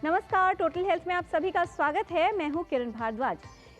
नमस्कार, total health में आप सभी का स्वागत है। मैं हूं किरण भारद्वाज।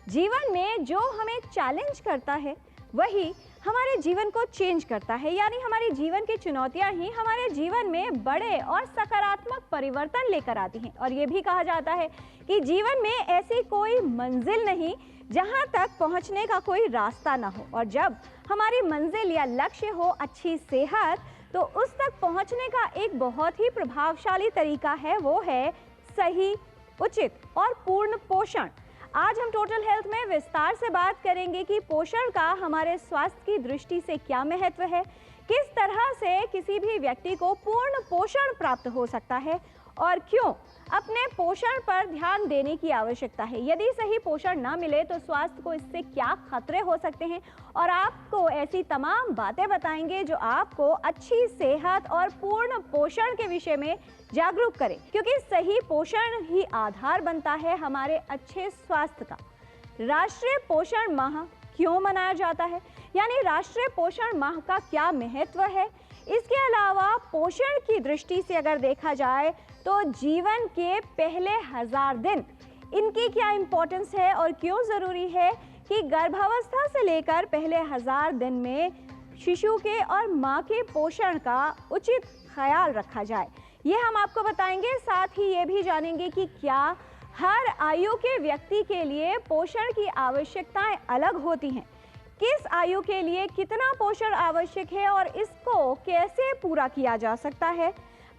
जीवन में जो हमें चैलेंज करता है वही हमारे जीवन को चेंज करता है, यानी हमारी जीवन की चुनौतियां ही हमारे जीवन में बड़े और सकारात्मक परिवर्तन लेकर आती हैं। और ये भी कहा जाता है कि जीवन में ऐसी कोई मंजिल नहीं जहां तक पहुंचने का कोई रास्ता ना हो, और जब हमारी मंजिल या लक्ष्य हो अच्छी सेहत, तो उस तक पहुंचने का एक बहुत ही प्रभावशाली तरीका है, वो है सही, उचित और पूर्ण पोषण। आज हम टोटल हेल्थ में विस्तार से बात करेंगे कि पोषण का हमारे स्वास्थ्य की दृष्टि से क्या महत्व है, किस तरह से किसी भी व्यक्ति को पूर्ण पोषण प्राप्त हो सकता है और क्यों अपने पोषण पर ध्यान देने की आवश्यकता है। यदि सही पोषण ना मिले तो स्वास्थ्य को इससे क्या खतरे हो सकते हैं, और आपको ऐसी तमाम बातें बताएंगे जो आपको अच्छी सेहत और पूर्ण पोषण के विषय में जागरूक करें, क्योंकि सही पोषण ही आधार बनता है हमारे अच्छे स्वास्थ्य का। राष्ट्रीय पोषण माह क्यों मनाया जाता है, यानी राष्ट्रीय पोषण माह का क्या महत्व है। इसके अलावा पोषण की दृष्टि से अगर देखा जाए तो जीवन के पहले 1000 दिन इनकी क्या इम्पोर्टेंस है और क्यों ज़रूरी है कि गर्भावस्था से लेकर पहले 1000 दिन में शिशु के और माँ के पोषण का उचित ख्याल रखा जाए, ये हम आपको बताएंगे। साथ ही ये भी जानेंगे कि क्या हर आयु के व्यक्ति के लिए पोषण की आवश्यकताएं अलग होती हैं, किस आयु के लिए कितना पोषण आवश्यक है और इसको कैसे पूरा किया जा सकता है।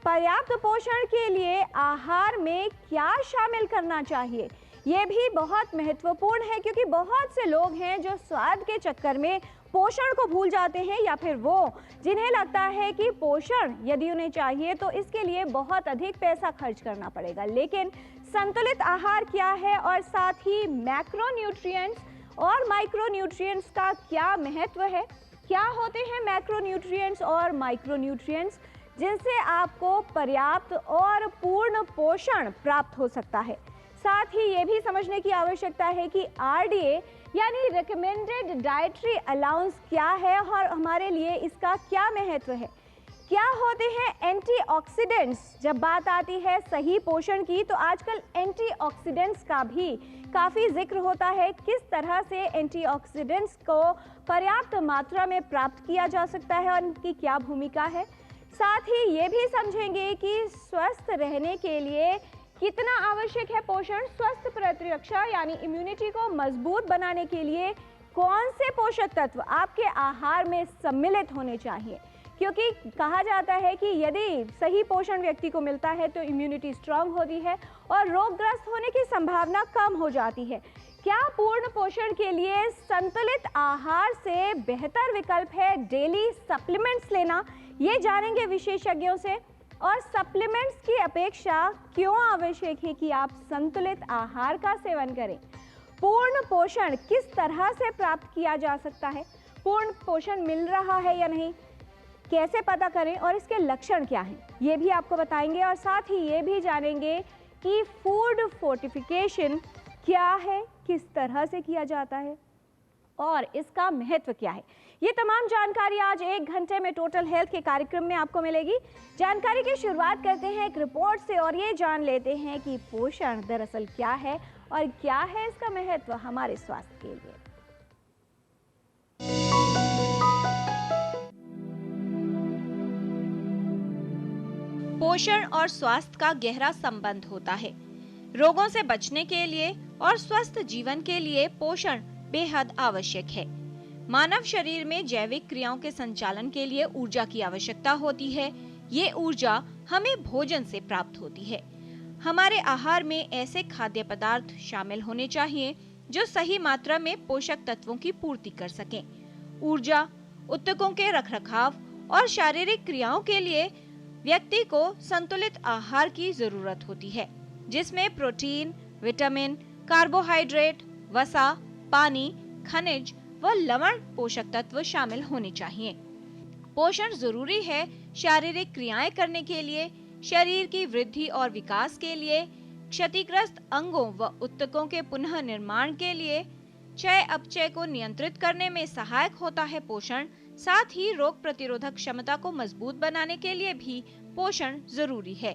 पर्याप्त पोषण के लिए आहार में क्या शामिल करना चाहिए, ये भी बहुत महत्वपूर्ण है, क्योंकि बहुत से लोग हैं जो स्वाद के चक्कर में पोषण को भूल जाते हैं, या फिर वो जिन्हें लगता है कि पोषण यदि उन्हें चाहिए तो इसके लिए बहुत अधिक पैसा खर्च करना पड़ेगा। लेकिन संतुलित आहार क्या है, और साथ ही मैक्रोन्यूट्रिएंट्स और माइक्रोन्यूट्रिएंट्स का क्या महत्व है, क्या होते हैं मैक्रोन्यूट्रिएंट्स और माइक्रोन्यूट्रिएंट्स जिनसे आपको पर्याप्त और पूर्ण पोषण प्राप्त हो सकता है। साथ ही ये भी समझने की आवश्यकता है कि आरडीए यानी रिकमेंडेड डाइटरी अलाउंस क्या है और हमारे लिए इसका क्या महत्व है। क्या होते हैं एंटीऑक्सीडेंट्स। जब बात आती है सही पोषण की तो आजकल एंटीऑक्सीडेंट्स का भी काफ़ी जिक्र होता है, किस तरह से एंटीऑक्सीडेंट्स को पर्याप्त मात्रा में प्राप्त किया जा सकता है और इनकी क्या भूमिका है। साथ ही ये भी समझेंगे कि स्वस्थ रहने के लिए कितना आवश्यक है पोषण। स्वस्थ प्रतिरक्षा यानी इम्यूनिटी को मजबूत बनाने के लिए कौन से पोषक तत्व आपके आहार में सम्मिलित होने चाहिए, क्योंकि कहा जाता है कि यदि सही पोषण व्यक्ति को मिलता है तो इम्यूनिटी स्ट्रांग होती है और रोगग्रस्त होने की संभावना कम हो जाती है। क्या पूर्ण पोषण के लिए संतुलित आहार से बेहतर विकल्प है डेली सप्लीमेंट्स लेना, ये जानेंगे विशेषज्ञों से। और सप्लीमेंट्स की अपेक्षा क्यों आवश्यक है कि आप संतुलित आहार का सेवन करें। पूर्ण पोषण किस तरह से प्राप्त किया जा सकता है, पूर्ण पोषण मिल रहा है या नहीं, कैसे पता करें और इसके लक्षण क्या हैं, ये भी आपको बताएंगे। और साथ ही ये भी जानेंगे कि फूड फोर्टिफिकेशन क्या है, किस तरह से किया जाता है और इसका महत्व क्या है। ये तमाम जानकारी आज 1 घंटे में टोटल हेल्थ के कार्यक्रम में आपको मिलेगी। जानकारी की शुरुआत करते हैं एक रिपोर्ट से और ये जान लेते हैं कि पोषण दरअसल क्या है और क्या है इसका महत्व हमारे स्वास्थ्य के लिए। पोषण और स्वास्थ्य का गहरा संबंध होता है। रोगों से बचने के लिए और स्वस्थ जीवन के लिए पोषण बेहद आवश्यक है। मानव शरीर में जैविक क्रियाओं के संचालन के लिए ऊर्जा की आवश्यकता होती है। ये ऊर्जा हमें भोजन से प्राप्त होती है। हमारे आहार में ऐसे खाद्य पदार्थ शामिल होने चाहिए जो सही मात्रा में पोषक तत्वों की पूर्ति कर सकें। ऊर्जा, ऊतकों के रखरखाव और शारीरिक क्रियाओं के लिए व्यक्ति को संतुलित आहार की जरूरत होती है, जिसमें प्रोटीन, विटामिन, कार्बोहाइड्रेट, वसा, पानी, खनिज व लवण पोषक तत्व शामिल होने चाहिए। पोषण जरूरी है शारीरिक क्रियाएं करने के लिए, शरीर की वृद्धि और विकास के लिए, क्षतिग्रस्त अंगों व ऊतकों के पुनः निर्माण के लिए, क्षय अपचय को नियंत्रित करने में सहायक होता है पोषण। साथ ही रोग प्रतिरोधक क्षमता को मजबूत बनाने के लिए भी पोषण जरूरी है।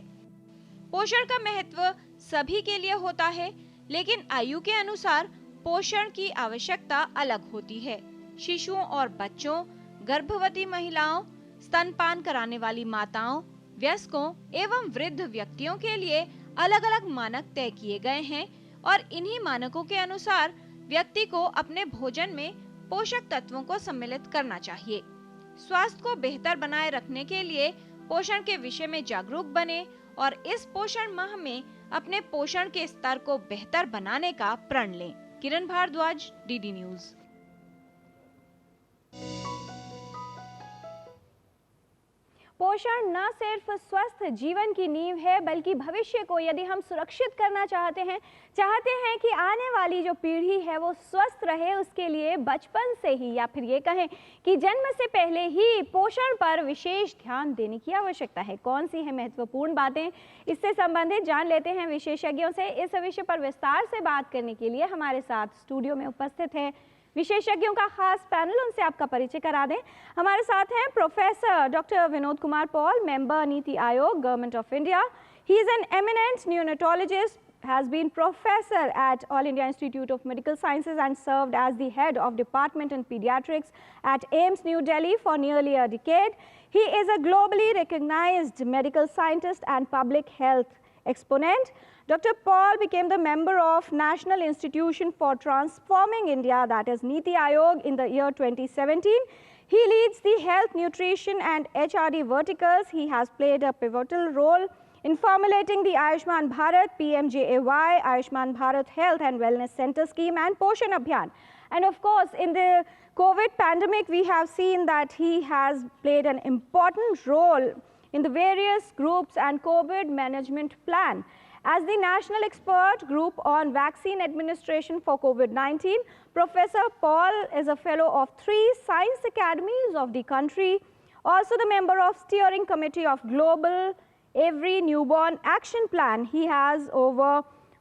पोषण का महत्व सभी के लिए होता है, लेकिन आयु के अनुसार पोषण की आवश्यकता अलग होती है। शिशुओं और बच्चों, गर्भवती महिलाओं, स्तनपान कराने वाली माताओं, वयस्कों एवं वृद्ध व्यक्तियों के लिए अलग अलग मानक तय किए गए हैं और इन्हीं मानकों के अनुसार व्यक्ति को अपने भोजन में पोषक तत्वों को सम्मिलित करना चाहिए। स्वास्थ्य को बेहतर बनाए रखने के लिए पोषण के विषय में जागरूक बने और इस पोषण माह में अपने पोषण के स्तर को बेहतर बनाने का प्रण लें। किरण भारद्वाज, डीडी न्यूज। पोषण न सिर्फ स्वस्थ जीवन की नींव है, बल्कि भविष्य को यदि हम सुरक्षित करना चाहते हैं कि आने वाली जो पीढ़ी है वो स्वस्थ रहे, उसके लिए बचपन से ही या फिर ये कहें कि जन्म से पहले ही पोषण पर विशेष ध्यान देने की आवश्यकता है। कौन सी है महत्वपूर्ण बातें, इससे संबंधित जान लेते हैं विशेषज्ञों से। इस विषय पर विस्तार से बात करने के लिए हमारे साथ स्टूडियो में उपस्थित है विशेषज्ञों का खास पैनल। उनसे आपका परिचय करा दें। हमारे साथ हैं professor doctor Vinod Kumar Paul, member NITI Aayog, government of India. He is an eminent neonatologist, has been professor at All India Institute of Medical Sciences and served as the head of department in pediatrics at AIIMS New Delhi for nearly a decade. He is a globally recognized medical scientist and public health exponent. Dr. Paul became the member of National Institution for Transforming India, that is Niti Aayog, in the year 2017. He leads the health, nutrition and HRD verticals. He has played a pivotal role in formulating the Ayushman Bharat, PMJAY, Ayushman Bharat Health and Wellness Center scheme and Poshan Abhiyan. And of course, in the COVID pandemic, we have seen that he has played an important role in the various groups and COVID management plan. As the national expert group on vaccine administration for COVID-19, Professor Paul is a fellow of 3 science academies of the country, also the member of steering committee of Global Every Newborn Action Plan. He has over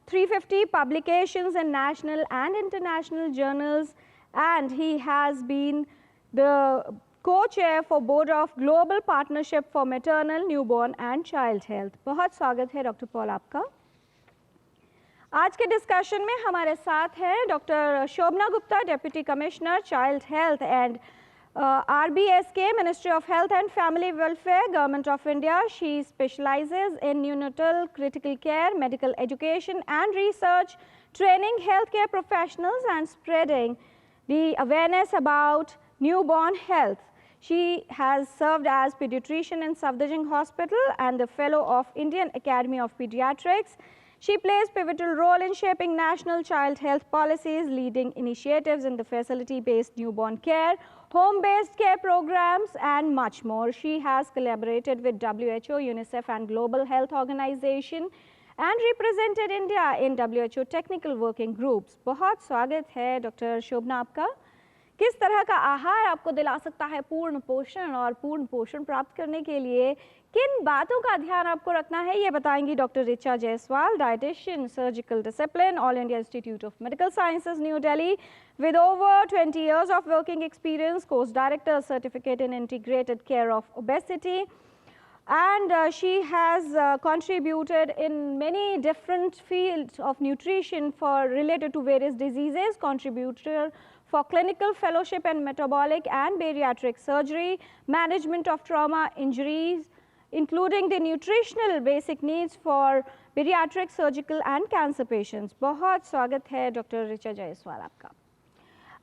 350 publications in national and international journals, and he has been the co-chair for board of Global Partnership for Maternal, Newborn and Child Health. बहुत स्वागत है doctor Paul आपका। आज के discussion में हमारे साथ है doctor Shobhana Gupta, deputy commissioner child health and RBSK, Ministry of Health and Family Welfare, Government of India. She specializes in neonatal critical care, medical education and research, training healthcare professionals and spreading the awareness about newborn health. She has served as pediatrician in Safdarjung Hospital and the fellow of Indian Academy of Pediatrics. She plays pivotal role in shaping national child health policies, leading initiatives in the facility-based newborn care, home-based care programs, and much more. She has collaborated with WHO, UNICEF, and Global Health Organization, and represented India in WHO technical working groups. बहुत स्वागत है doctor शोभना आपका। किस तरह का आहार आपको दिला सकता है पूर्ण पोषण, और पूर्ण पोषण प्राप्त करने के लिए किन बातों का ध्यान आपको रखना है, ये बताएंगी doctor Richa Jaiswal, dietitian, surgical discipline, all India institute of medical sciences, new Delhi, with over 20 years of working experience, course director, certificate in integrated care of obesity, and she has contributed in many different fields of nutrition for related to various diseases, contributor for clinical fellowship in metabolic and bariatric surgery, management of trauma injuries, including the nutritional basic needs for bariatric, surgical and cancer patients. बहुत स्वागत है doctor Richa Jaiswal आपका।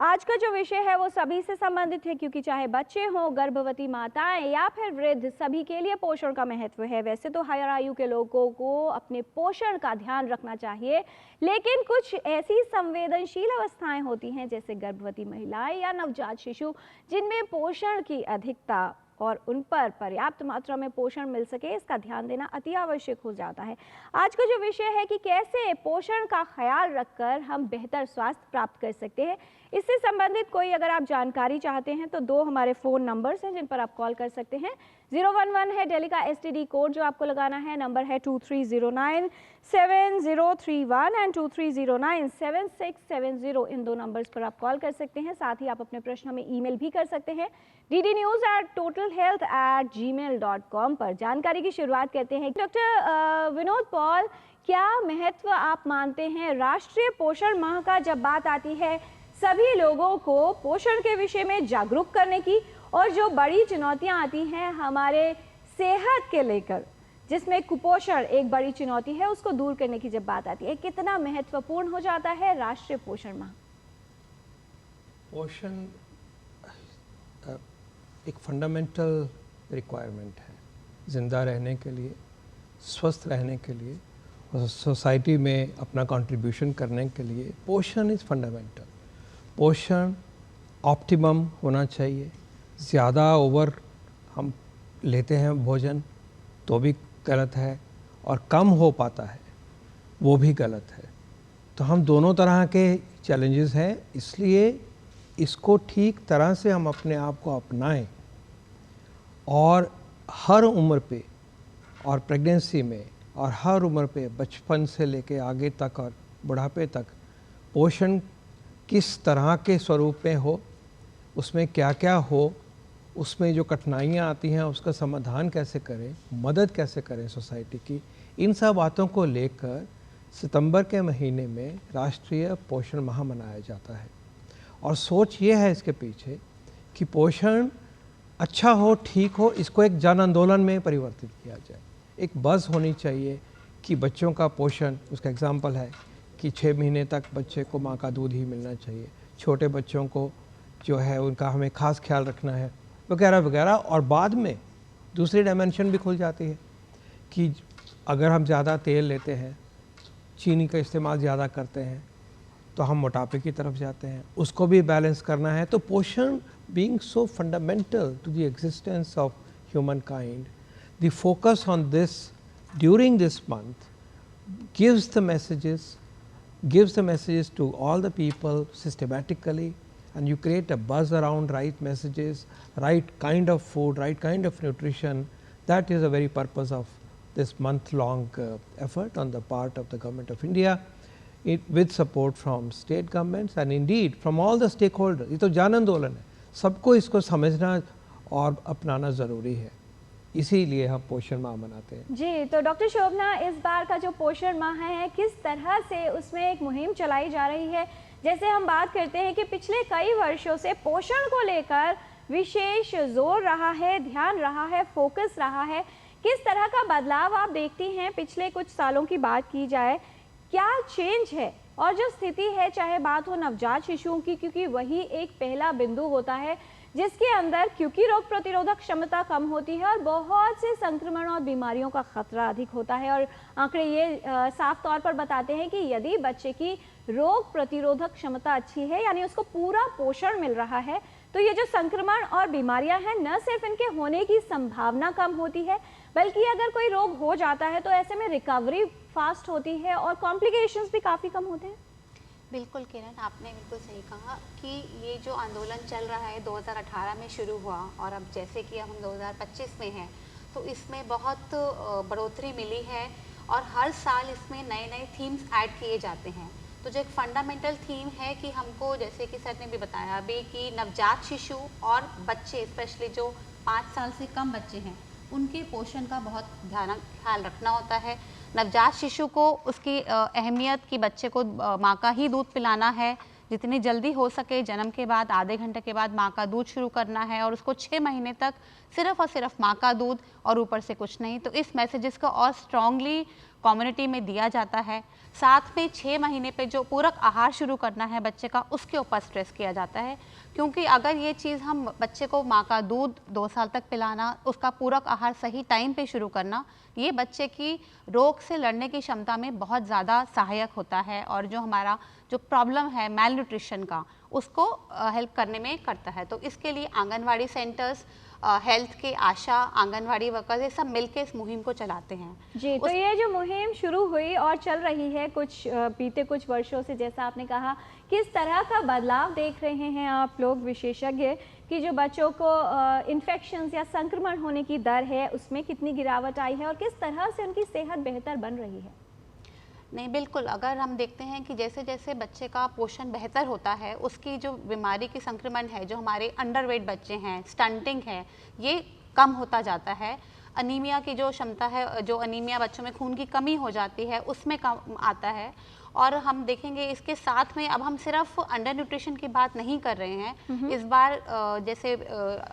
आज का जो विषय है वो सभी से संबंधित है, क्योंकि चाहे बच्चे हों, गर्भवती माताएं या फिर वृद्ध, सभी के लिए पोषण का महत्व है। वैसे तो हर आयु के लोगों को अपने पोषण का ध्यान रखना चाहिए, लेकिन कुछ ऐसी संवेदनशील अवस्थाएं होती हैं जैसे गर्भवती महिलाएं या नवजात शिशु, जिनमें पोषण की अधिकता और उन पर पर्याप्त मात्रा में पोषण मिल सके, इसका ध्यान देना अति आवश्यक हो जाता है। आज का जो विषय है कि कैसे पोषण का ख्याल रखकर हम बेहतर स्वास्थ्य प्राप्त कर सकते हैं, इससे संबंधित कोई अगर आप जानकारी चाहते हैं तो 2 हमारे फ़ोन नंबर्स हैं जिन पर आप कॉल कर सकते हैं। 011 है दिल्ली का STD कोड जो आपको लगाना है, नंबर है 23097031 एंड 23097670। इन 2 नंबर्स पर आप कॉल कर सकते हैं। साथ ही आप अपने प्रश्न हमें ईमेल भी कर सकते हैं ddnews@totalhealth@gmail.com पर। जानकारी की शुरुआत करते हैं। डॉक्टर विनोद पॉल, क्या महत्व आप मानते हैं राष्ट्रीय पोषण माह का जब बात आती है सभी लोगों को पोषण के विषय में जागरूक करने की, और जो बड़ी चुनौतियां आती हैं हमारे सेहत के लेकर, जिसमें कुपोषण एक बड़ी चुनौती है, उसको दूर करने की जब बात आती है, कितना महत्वपूर्ण हो जाता है राष्ट्रीय पोषण माह? पोषण एक फंडामेंटल रिक्वायरमेंट है ज़िंदा रहने के लिए, स्वस्थ रहने के लिए और सोसाइटी में अपना कंट्रीब्यूशन करने के लिए। पोषण इज़ फंडामेंटल। पोषण ऑप्टिमम होना चाहिए। ज़्यादा ओवर हम लेते हैं भोजन तो भी गलत है, और कम हो पाता है वो भी गलत है। तो हम दोनों तरह के चैलेंजेस हैं, इसलिए इसको ठीक तरह से हम अपने आप को अपनाएं और हर उम्र पे, और प्रेगनेंसी में, और हर उम्र पे, बचपन से लेके आगे तक और बुढ़ापे तक, पोषण किस तरह के स्वरूप में हो, उसमें क्या क्या हो, उसमें जो कठिनाइयाँ आती हैं उसका समाधान कैसे करें, मदद कैसे करें सोसाइटी की, इन सब बातों को लेकर सितंबर के महीने में राष्ट्रीय पोषण माह मनाया जाता है। और सोच ये है इसके पीछे कि पोषण अच्छा हो, ठीक हो, इसको एक जन आंदोलन में परिवर्तित किया जाए। एक बज़ होनी चाहिए कि बच्चों का पोषण, उसका एग्जाम्पल है कि 6 महीने तक बच्चे को माँ का दूध ही मिलना चाहिए, छोटे बच्चों को जो है उनका हमें ख़ास ख्याल रखना है, वगैरह वगैरह। और बाद में दूसरी डायमेंशन भी खुल जाती है कि अगर हम ज़्यादा तेल लेते हैं, चीनी का इस्तेमाल ज़्यादा करते हैं, तो हम मोटापे की तरफ जाते हैं, उसको भी बैलेंस करना है। तो पोषण being so fundamental to the existence of humankind, the focus on this during this month gives the messages to all the people systematically, and you create a buzz around right messages, right kind of food, right kind of nutrition. That is the very purpose of this month-long effort on the part of the Government of India, with support from state governments and indeed from all the stakeholders. ये तो जन आंदोलन है, सबको इसको समझना और अपनाना ज़रूरी है, इसीलिए हम पोषण माह मनाते हैं। जी, तो डॉक्टर शोभना, इस बार का जो पोषण माह है किस तरह से उसमें एक मुहिम चलाई जा रही है? जैसे हम बात करते हैं कि पिछले कई वर्षों से पोषण को लेकर विशेष जोर रहा है, ध्यान रहा है, फोकस रहा है, किस तरह का बदलाव आप देखती हैं पिछले कुछ सालों की बात की जाए, क्या चेंज है? और जो स्थिति है, चाहे बात हो नवजात शिशुओं की, क्योंकि वही एक पहला बिंदु होता है जिसके अंदर, क्योंकि रोग प्रतिरोधक क्षमता कम होती है और बहुत से संक्रमण और बीमारियों का खतरा अधिक होता है। और आंकड़े ये साफ तौर पर बताते हैं कि यदि बच्चे की रोग प्रतिरोधक क्षमता अच्छी है, यानी उसको पूरा पोषण मिल रहा है, तो ये जो संक्रमण और बीमारियां हैं, न सिर्फ इनके होने की संभावना कम होती है, बल्कि अगर कोई रोग हो जाता है तो ऐसे में रिकवरी फास्ट होती है और कॉम्प्लिकेशंस भी काफ़ी कम होते हैं। बिल्कुल किरण, आपने बिल्कुल सही कहा कि ये जो आंदोलन चल रहा है 2018 में शुरू हुआ और अब जैसे कि हम 2025 में हैं, तो इसमें बहुत बढ़ोतरी मिली है और हर साल इसमें नए नए थीम्स ऐड किए जाते हैं। तो जो एक फंडामेंटल थीम है कि हमको, जैसे कि सर ने भी बताया अभी, कि नवजात शिशु और बच्चे, स्पेशली जो 5 साल से कम बच्चे हैं, उनके पोषण का बहुत ख्याल रखना होता है। नवजात शिशु को उसकी अहमियत कि बच्चे को माँ का ही दूध पिलाना है, जितनी जल्दी हो सके जन्म के बाद आधे घंटे के बाद माँ का दूध शुरू करना है और उसको 6 महीने तक सिर्फ और सिर्फ माँ का दूध और ऊपर से कुछ नहीं। तो इस मैसेजेस को और स्ट्रांगली कम्युनिटी में दिया जाता है। साथ में 6 महीने पे जो पूरक आहार शुरू करना है बच्चे का, उसके ऊपर स्ट्रेस किया जाता है, क्योंकि अगर ये चीज़ हम बच्चे को माँ का दूध 2 साल तक पिलाना, उसका पूरक आहार सही टाइम पे शुरू करना, ये बच्चे की रोग से लड़ने की क्षमता में बहुत ज़्यादा सहायक होता है और जो हमारा जो प्रॉब्लम है मेल न्यूट्रिशन का, उसको हेल्प करने में करता है। तो इसके लिए आंगनवाड़ी सेंटर्स हेल्थ के आशा, आंगनवाड़ी वर्कर्स, ये सब मिलके इस मुहिम को चलाते हैं। जी, तो ये जो मुहिम शुरू हुई और चल रही है बीते कुछ वर्षों से, जैसा आपने कहा, किस तरह का बदलाव देख रहे हैं आप लोग विशेषज्ञ कि जो बच्चों को इन्फेक्शंस या संक्रमण होने की दर है उसमें कितनी गिरावट आई है और किस तरह से उनकी सेहत बेहतर बन रही है? नहीं, बिल्कुल, अगर हम देखते हैं कि जैसे जैसे बच्चे का पोषण बेहतर होता है, उसकी जो बीमारी की संक्रमण है, जो हमारे अंडरवेट बच्चे हैं, स्टंटिंग है, ये कम होता जाता है। अनीमिया की जो क्षमता है, जो अनीमिया बच्चों में खून की कमी हो जाती है, उसमें कम आता है। और हम देखेंगे इसके साथ में अब हम सिर्फ अंडर न्यूट्रिशन की बात नहीं कर रहे हैं। इस बार जैसे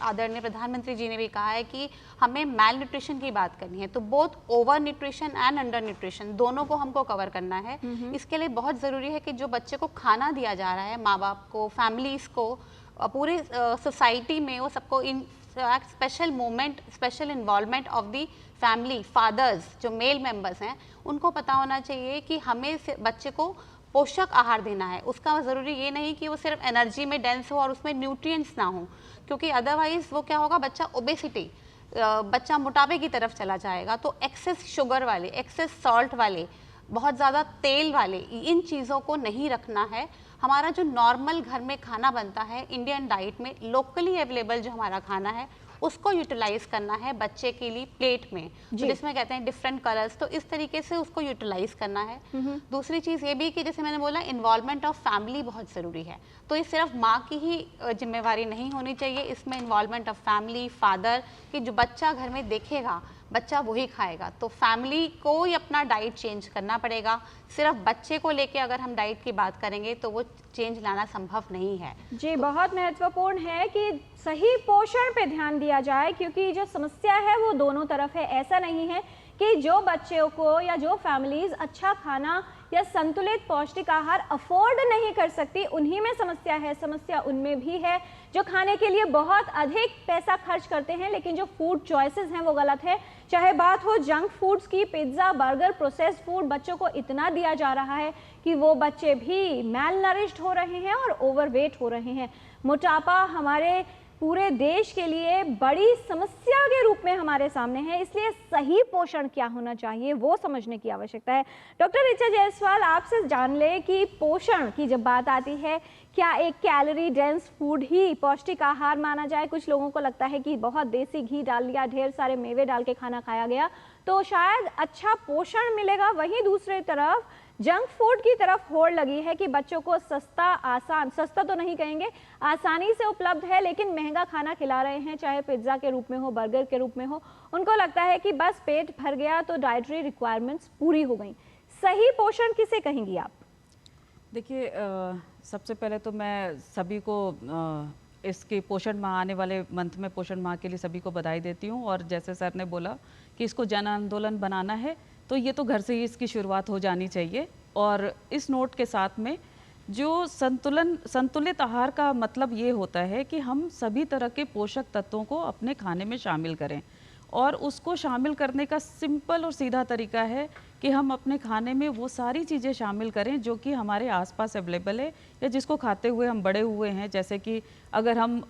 आदरणीय प्रधानमंत्री जी ने भी कहा है कि हमें मैल न्यूट्रिशन की बात करनी है, तो both over nutrition and under nutrition दोनों को हमको कवर करना है। इसके लिए बहुत ज़रूरी है कि जो बच्चे को खाना दिया जा रहा है, माँ बाप को, फैमिलीज़ को, पूरी सोसाइटी में, वो सबको in special moment, special involvement of the family, fathers, जो मेल मेंबर्स हैं, उनको पता होना चाहिए कि हमें बच्चे को पोषक आहार देना है। उसका ज़रूरी ये नहीं कि वो सिर्फ एनर्जी में डेंस हो और उसमें न्यूट्रिएंट्स ना हो, क्योंकि अदरवाइज वो क्या होगा, बच्चा ओबेसिटी, बच्चा मोटापे की तरफ चला जाएगा। तो एक्सेस शुगर वाले, एक्सेस सॉल्ट वाले, बहुत ज़्यादा तेल वाले, इन चीज़ों को नहीं रखना है। हमारा जो नॉर्मल घर में खाना बनता है इंडियन डाइट में, लोकली अवेलेबल जो हमारा खाना है, उसको यूटिलाइज करना है बच्चे के लिए प्लेट में, तो जिसमें कहते हैं डिफरेंट कलर्स, तो इस तरीके से उसको यूटिलाइज करना है। दूसरी चीज़ ये भी कि जैसे मैंने बोला, इन्वॉल्वमेंट ऑफ फैमिली बहुत ज़रूरी है। तो ये सिर्फ माँ की ही जिम्मेवारी नहीं होनी चाहिए, इसमें इन्वॉल्वमेंट ऑफ फैमिली, फादर, कि जो बच्चा घर में देखेगा बच्चा वही खाएगा। तो फैमिली को ही अपना डाइट चेंज करना पड़ेगा। सिर्फ बच्चे को लेके अगर हम डाइट की बात करेंगे तो वो चेंज लाना संभव नहीं है। जी, बहुत महत्वपूर्ण है कि सही पोषण पे ध्यान दिया जाए, क्योंकि जो समस्या है वो दोनों तरफ है। ऐसा नहीं है कि जो बच्चों को या जो फैमिलीज अच्छा खाना या संतुलित पौष्टिक आहार अफोर्ड नहीं कर सकती, उन्हीं में समस्या है। समस्या उनमें भी है जो खाने के लिए बहुत अधिक पैसा खर्च करते हैं, लेकिन जो फूड चॉइसेस हैं वो गलत है। चाहे बात हो जंक फूड्स की, पिज्ज़ा, बर्गर, प्रोसेस्ड फूड बच्चों को इतना दिया जा रहा है कि वो बच्चे भी मैल नरिश्ड हो रहे हैं और ओवरवेट हो रहे हैं। मोटापा हमारे पूरे देश के लिए बड़ी समस्या के रूप में हमारे सामने है, इसलिए सही पोषण क्या होना चाहिए वो समझने की आवश्यकता है। डॉक्टर ऋचा जायसवाल, आपसे जान ले कि पोषण की जब बात आती है, क्या एक कैलोरी डेंस फूड ही पौष्टिक आहार माना जाए? कुछ लोगों को लगता है कि बहुत देसी घी डाल लिया, ढेर सारे मेवे डाल के खाना खाया गया तो शायद अच्छा पोषण मिलेगा। वहीं दूसरी तरफ जंक फूड की तरफ होड़ लगी है कि बच्चों को सस्ता, आसान, सस्ता तो नहीं कहेंगे, आसानी से उपलब्ध है लेकिन महंगा खाना खिला रहे हैं, चाहे पिज्ज़ा के रूप में हो, बर्गर के रूप में हो। उनको लगता है कि बस पेट भर गया तो डाइटरी रिक्वायरमेंट्स पूरी हो गई। सही पोषण किसे कहेंगी आप? देखिए, सबसे पहले तो मैं सभी को इसके पोषण माह, आने वाले मंथ में पोषण माह के लिए सभी को बधाई देती हूँ। और जैसे सर ने बोला कि इसको जन आंदोलन बनाना है, तो ये तो घर से ही इसकी शुरुआत हो जानी चाहिए। और इस नोट के साथ में जो संतुलित आहार का मतलब ये होता है कि हम सभी तरह के पोषक तत्वों को अपने खाने में शामिल करें। और उसको शामिल करने का सिंपल और सीधा तरीका है कि हम अपने खाने में वो सारी चीज़ें शामिल करें जो कि हमारे आसपास अवेलेबल है या जिसको खाते हुए हम बड़े हुए हैं। जैसे कि अगर हम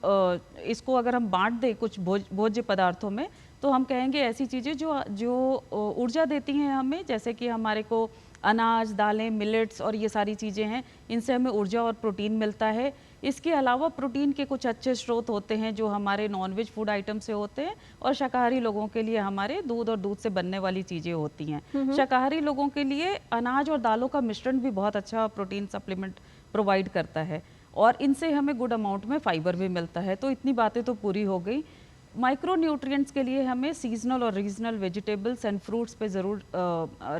इसको अगर हम बांट दें कुछ भोज्य पदार्थों में, तो हम कहेंगे ऐसी चीज़ें जो ऊर्जा देती हैं हमें, जैसे कि हमारे को अनाज, दालें, मिलेट्स और ये सारी चीज़ें हैं, इनसे हमें ऊर्जा और प्रोटीन मिलता है। इसके अलावा प्रोटीन के कुछ अच्छे स्रोत होते हैं जो हमारे नॉनवेज फूड आइटम से होते हैं, और शाकाहारी लोगों के लिए हमारे दूध और दूध से बनने वाली चीज़ें होती हैं। शाकाहारी लोगों के लिए अनाज और दालों का मिश्रण भी बहुत अच्छा प्रोटीन सप्लीमेंट प्रोवाइड करता है, और इनसे हमें गुड अमाउंट में फाइबर भी मिलता है। तो इतनी बातें तो पूरी हो गई। माइक्रो न्यूट्रिएंट्स के लिए हमें सीजनल और रीजनल वेजिटेबल्स एंड फ्रूट्स पे ज़रूर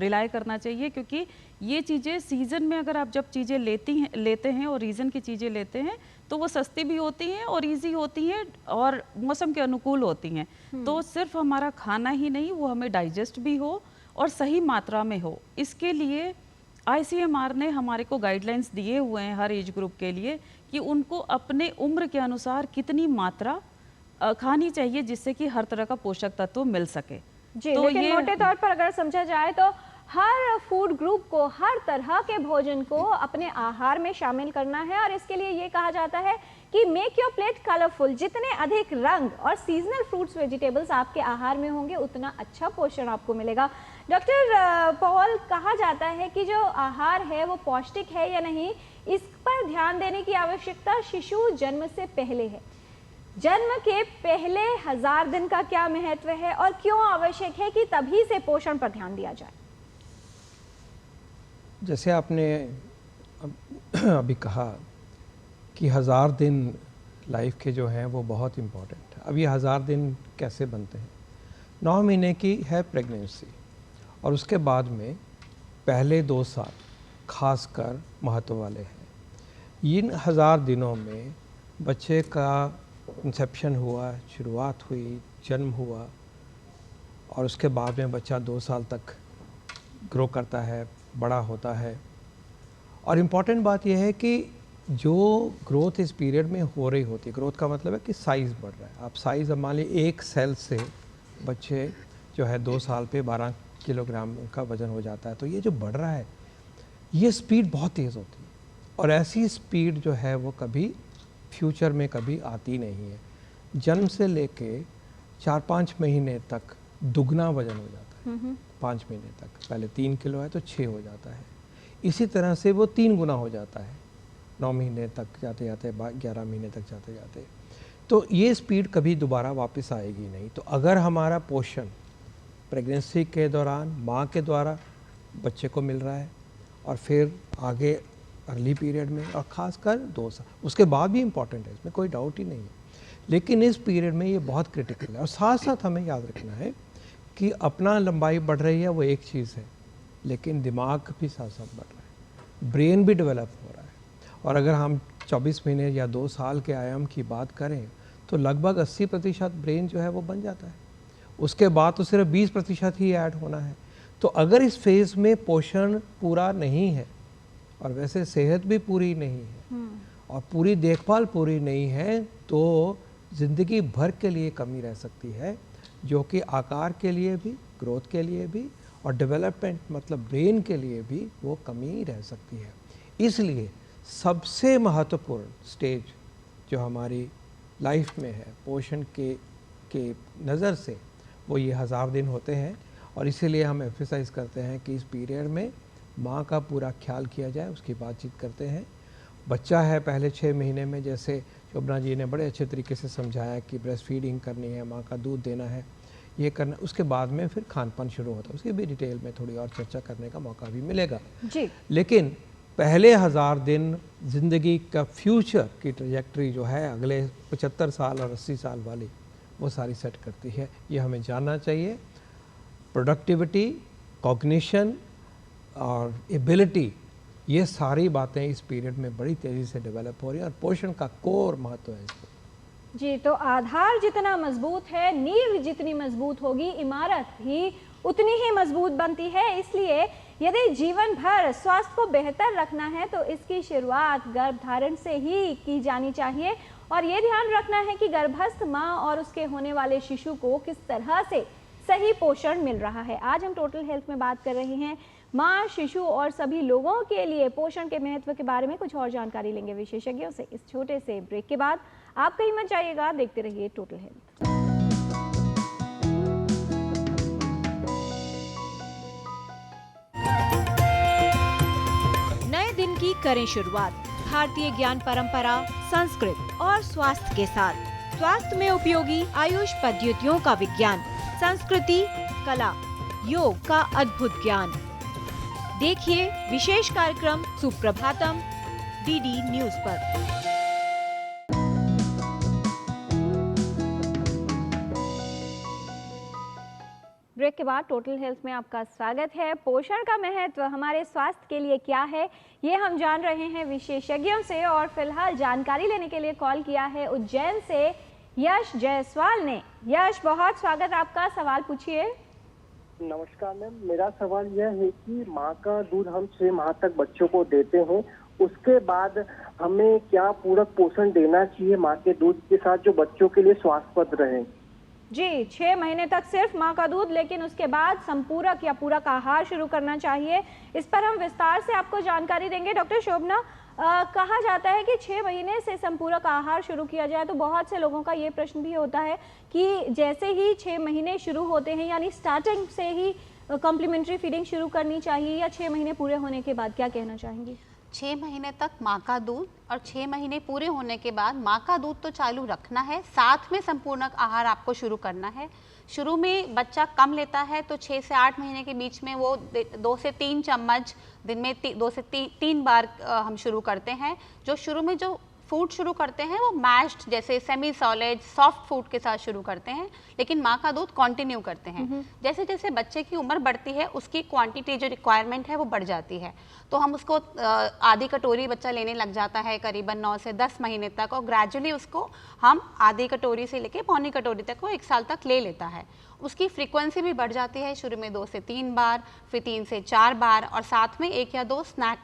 रिलाई करना चाहिए, क्योंकि ये चीज़ें सीज़न में अगर आप जब चीज़ें लेते हैं और रीज़न की चीज़ें लेते हैं तो वो सस्ती भी होती हैं और इजी होती हैं और मौसम के अनुकूल होती हैं। तो सिर्फ हमारा खाना ही नहीं, वो हमें डाइजेस्ट भी हो और सही मात्रा में हो। इसके लिए ICMR ने हमारे को गाइडलाइंस दिए हुए हैं हर एज ग्रुप के लिए कि उनको अपने उम्र के अनुसार कितनी मात्रा खानी चाहिए जिससे कि हर तरह का पोषक तत्व मिल सके। जी, तो लेकिन मोटे तौर पर अगर समझा जाए तो हर फूड ग्रुप को, हर तरह के भोजन को अपने आहार में शामिल करना है, और इसके लिए ये कहा जाता है कि मेक योर प्लेट कलरफुल। जितने अधिक रंग और सीजनल फ्रूट्स वेजिटेबल्स आपके आहार में होंगे उतना अच्छा पोषण आपको मिलेगा। डॉक्टर पॉल, कहा जाता है कि जो आहार है वो पौष्टिक है या नहीं, इस पर ध्यान देने की आवश्यकता शिशु जन्म से पहले है। जन्म के पहले 1000 दिन का क्या महत्व है और क्यों आवश्यक है कि तभी से पोषण पर ध्यान दिया जाए? जैसे आपने अभी कहा कि 1000 दिन लाइफ के जो हैं वो बहुत इम्पोर्टेंट है। अब ये 1000 दिन कैसे बनते हैं? 9 महीने की है प्रेगनेंसी और उसके बाद में पहले 2 साल खासकर महत्व वाले हैं। इन 1000 दिनों में बच्चे का कंसेप्शन हुआ, शुरुआत हुई, जन्म हुआ और उसके बाद में बच्चा 2 साल तक ग्रो करता है, बड़ा होता है। और इम्पॉर्टेंट बात यह है कि जो ग्रोथ इस पीरियड में हो रही होती है, ग्रोथ का मतलब है कि साइज़ बढ़ रहा है। आप साइज़, अब मान लीजिए एक सेल से बच्चे जो है 2 साल पे 12 किलोग्राम का वज़न हो जाता है, तो ये जो बढ़ रहा है ये स्पीड बहुत तेज़ होती है और ऐसी स्पीड जो है वो कभी फ्यूचर में कभी आती नहीं है। जन्म से लेके 4-5 महीने तक दुगना वज़न हो जाता है। 5 महीने तक पहले 3 किलो है तो 6 हो जाता है। इसी तरह से वो 3 गुना हो जाता है 9 महीने तक जाते जाते, 11 महीने तक जाते जाते। तो ये स्पीड कभी दोबारा वापस आएगी नहीं। तो अगर हमारा पोषण प्रेगनेंसी के दौरान माँ के द्वारा बच्चे को मिल रहा है और फिर आगे अर्ली पीरियड में और ख़ासकर 2 साल, उसके बाद भी इम्पॉर्टेंट है, इसमें कोई डाउट ही नहीं है, लेकिन इस पीरियड में ये बहुत क्रिटिकल है। और साथ साथ हमें याद रखना है कि अपना लंबाई बढ़ रही है वो एक चीज़ है, लेकिन दिमाग भी साथ साथ बढ़ रहा है, ब्रेन भी डेवलप हो रहा है। और अगर हम 24 महीने या 2 साल के आयाम की बात करें तो लगभग 80% ब्रेन जो है वो बन जाता है। उसके बाद तो सिर्फ 20% ही ऐड होना है। तो अगर इस फेज़ में पोषण पूरा नहीं है और वैसे सेहत भी पूरी नहीं है और पूरी देखभाल पूरी नहीं है तो ज़िंदगी भर के लिए कमी रह सकती है, जो कि आकार के लिए भी, ग्रोथ के लिए भी और डेवलपमेंट मतलब ब्रेन के लिए भी वो कमी रह सकती है। इसलिए सबसे महत्वपूर्ण स्टेज जो हमारी लाइफ में है पोषण के नज़र से वो ये 1000 दिन होते हैं। और इसीलिए हम एम्फसाइज़ करते हैं कि इस पीरियड में माँ का पूरा ख्याल किया जाए, उसकी बातचीत करते हैं। बच्चा है पहले 6 महीने में, जैसे शोभना जी ने बड़े अच्छे तरीके से समझाया कि ब्रेस्ट फीडिंग करनी है, माँ का दूध देना है, ये करना। उसके बाद में फिर खान पान शुरू होता है, उसकी भी डिटेल में थोड़ी और चर्चा करने का मौका भी मिलेगा जी। लेकिन पहले 1000 दिन ज़िंदगी का फ्यूचर की ट्रैजेक्टरी जो है अगले 75 साल और 80 साल वाली वो सारी सेट करती है। ये हमें जानना चाहिए। प्रोडक्टिविटी, कॉग्निशन और एबिलिटी, ये सारी बातें इस पीरियड में बड़ी तेज़ी से डेवलप हो रही हैं और पोषण का कोर महत्व है इसको। जी, तो आधार जितना मजबूत है, नींव जितनी मजबूत होगी, इमारत ही उतनी ही मजबूत बनती है। इसलिए यदि जीवन भर स्वास्थ्य को बेहतर रखना है तो इसकी शुरुआत गर्भधारण से ही की जानी चाहिए और ये ध्यान रखना है कि गर्भस्थ माँ और उसके होने वाले शिशु को किस तरह से सही पोषण मिल रहा है। आज हम टोटल हेल्थ में बात कर रहे हैं माँ, शिशु और सभी लोगों के लिए पोषण के महत्व के बारे में कुछ और जानकारी लेंगे विशेषज्ञों से। इस छोटे से ब्रेक के बाद आप कहीं मत जाइएगा, देखते रहिए टोटल हेल्थ। नए दिन की करें शुरुआत भारतीय ज्ञान परंपरा, संस्कृत और स्वास्थ्य के साथ। स्वास्थ्य में उपयोगी आयुष पद्धतियों का विज्ञान, संस्कृति, कला, योग का अद्भुत ज्ञान। देखिए विशेष कार्यक्रम सुप्रभातम डीडी न्यूज पर। ब्रेक के बाद टोटल हेल्थ में आपका स्वागत है। पोषण का महत्व हमारे स्वास्थ्य के लिए क्या है, ये हम जान रहे हैं विशेषज्ञों से। और फिलहाल जानकारी लेने के लिए कॉल किया है उज्जैन से यश जायसवाल ने। यश, बहुत स्वागत आपका, सवाल पूछिए। नमस्कार मैम, मेरा सवाल यह है कि माँ का दूध हम 6 माह तक बच्चों को देते हैं, उसके बाद हमें क्या पूरक पोषण देना चाहिए माँ के दूध के साथ जो बच्चों के लिए स्वास्थ्यप्रद रहे? जी, 6 महीने तक सिर्फ माँ का दूध, लेकिन उसके बाद संपूरक या पूरक आहार शुरू करना चाहिए। इस पर हम विस्तार से आपको जानकारी देंगे। डॉक्टर शोभना, कहा जाता है कि 6 महीने से संपूरक आहार शुरू किया जाए, तो बहुत से लोगों का ये प्रश्न भी होता है कि जैसे ही 6 महीने शुरू होते हैं, यानी स्टार्टिंग से ही कॉम्प्लीमेंट्री फीडिंग शुरू करनी चाहिए या 6 महीने पूरे होने के बाद, क्या कहना चाहेंगी? 6 महीने तक माँ का दूध और 6 महीने पूरे होने के बाद माँ का दूध तो चालू रखना है, साथ में संपूर्णक आहार आपको शुरू करना है। शुरू में बच्चा कम लेता है तो 6 से 8 महीने के बीच में वो 2 से 3 चम्मच दिन में 2 से 3 बार हम शुरू करते हैं। जो शुरू में जो फूड शुरू करते हैं वो मैश्ड जैसे सेमी सॉलिड सॉफ्ट फूड के साथ शुरू करते हैं, लेकिन माँ का दूध कंटिन्यू करते हैं। जैसे जैसे बच्चे की उम्र बढ़ती है उसकी क्वांटिटी जो रिक्वायरमेंट है वो बढ़ जाती है, तो हम उसको आधी कटोरी बच्चा लेने लग जाता है करीबन 9 से 10 महीने तक, और ग्रेजुअली उसको हम आधी कटोरी से लेके पौनी कटोरी तक वो 1 साल तक ले लेता है। उसकी फ्रीक्वेंसी भी बढ़ जाती है, शुरू में 2 से 3 बार, फिर 3 से 4 बार, और साथ में 1 या 2 स्नैक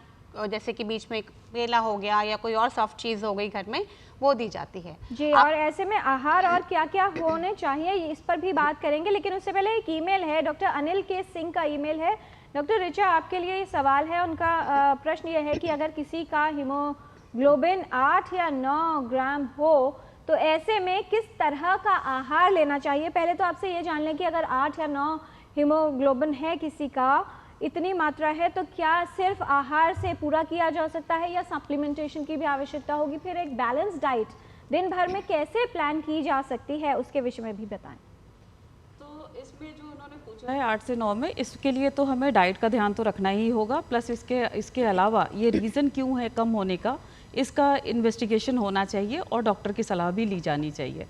जैसे कि बीच में केला हो गया या कोई और सॉफ्ट चीज़ हो गई घर में, वो दी जाती है जी। और ऐसे में आहार और क्या क्या होने चाहिए इस पर भी बात करेंगे, लेकिन उससे पहले एक ईमेल है, डॉक्टर अनिल के सिंह का ईमेल है। डॉक्टर ऋचा, आपके लिए ये सवाल है, उनका प्रश्न ये है कि अगर किसी का हीमोग्लोबिन 8 या 9 ग्राम हो तो ऐसे में किस तरह का आहार लेना चाहिए? पहले तो आपसे ये जान लें कि अगर 8 या 9 हीमोग्लोबिन है किसी का, इतनी मात्रा है, तो क्या सिर्फ आहार से पूरा किया जा सकता है या सप्लीमेंटेशन की भी आवश्यकता होगी? फिर एक बैलेंस डाइट दिन भर में कैसे प्लान की जा सकती है, उसके विषय में भी बताएं। तो इसमें जो उन्होंने पूछा है 8 से 9 में, इसके लिए तो हमें डाइट का ध्यान तो रखना ही होगा, प्लस इसके अलावा ये रीज़न क्यों है कम होने का, इसका इन्वेस्टिगेशन होना चाहिए और डॉक्टर की सलाह भी ली जानी चाहिए।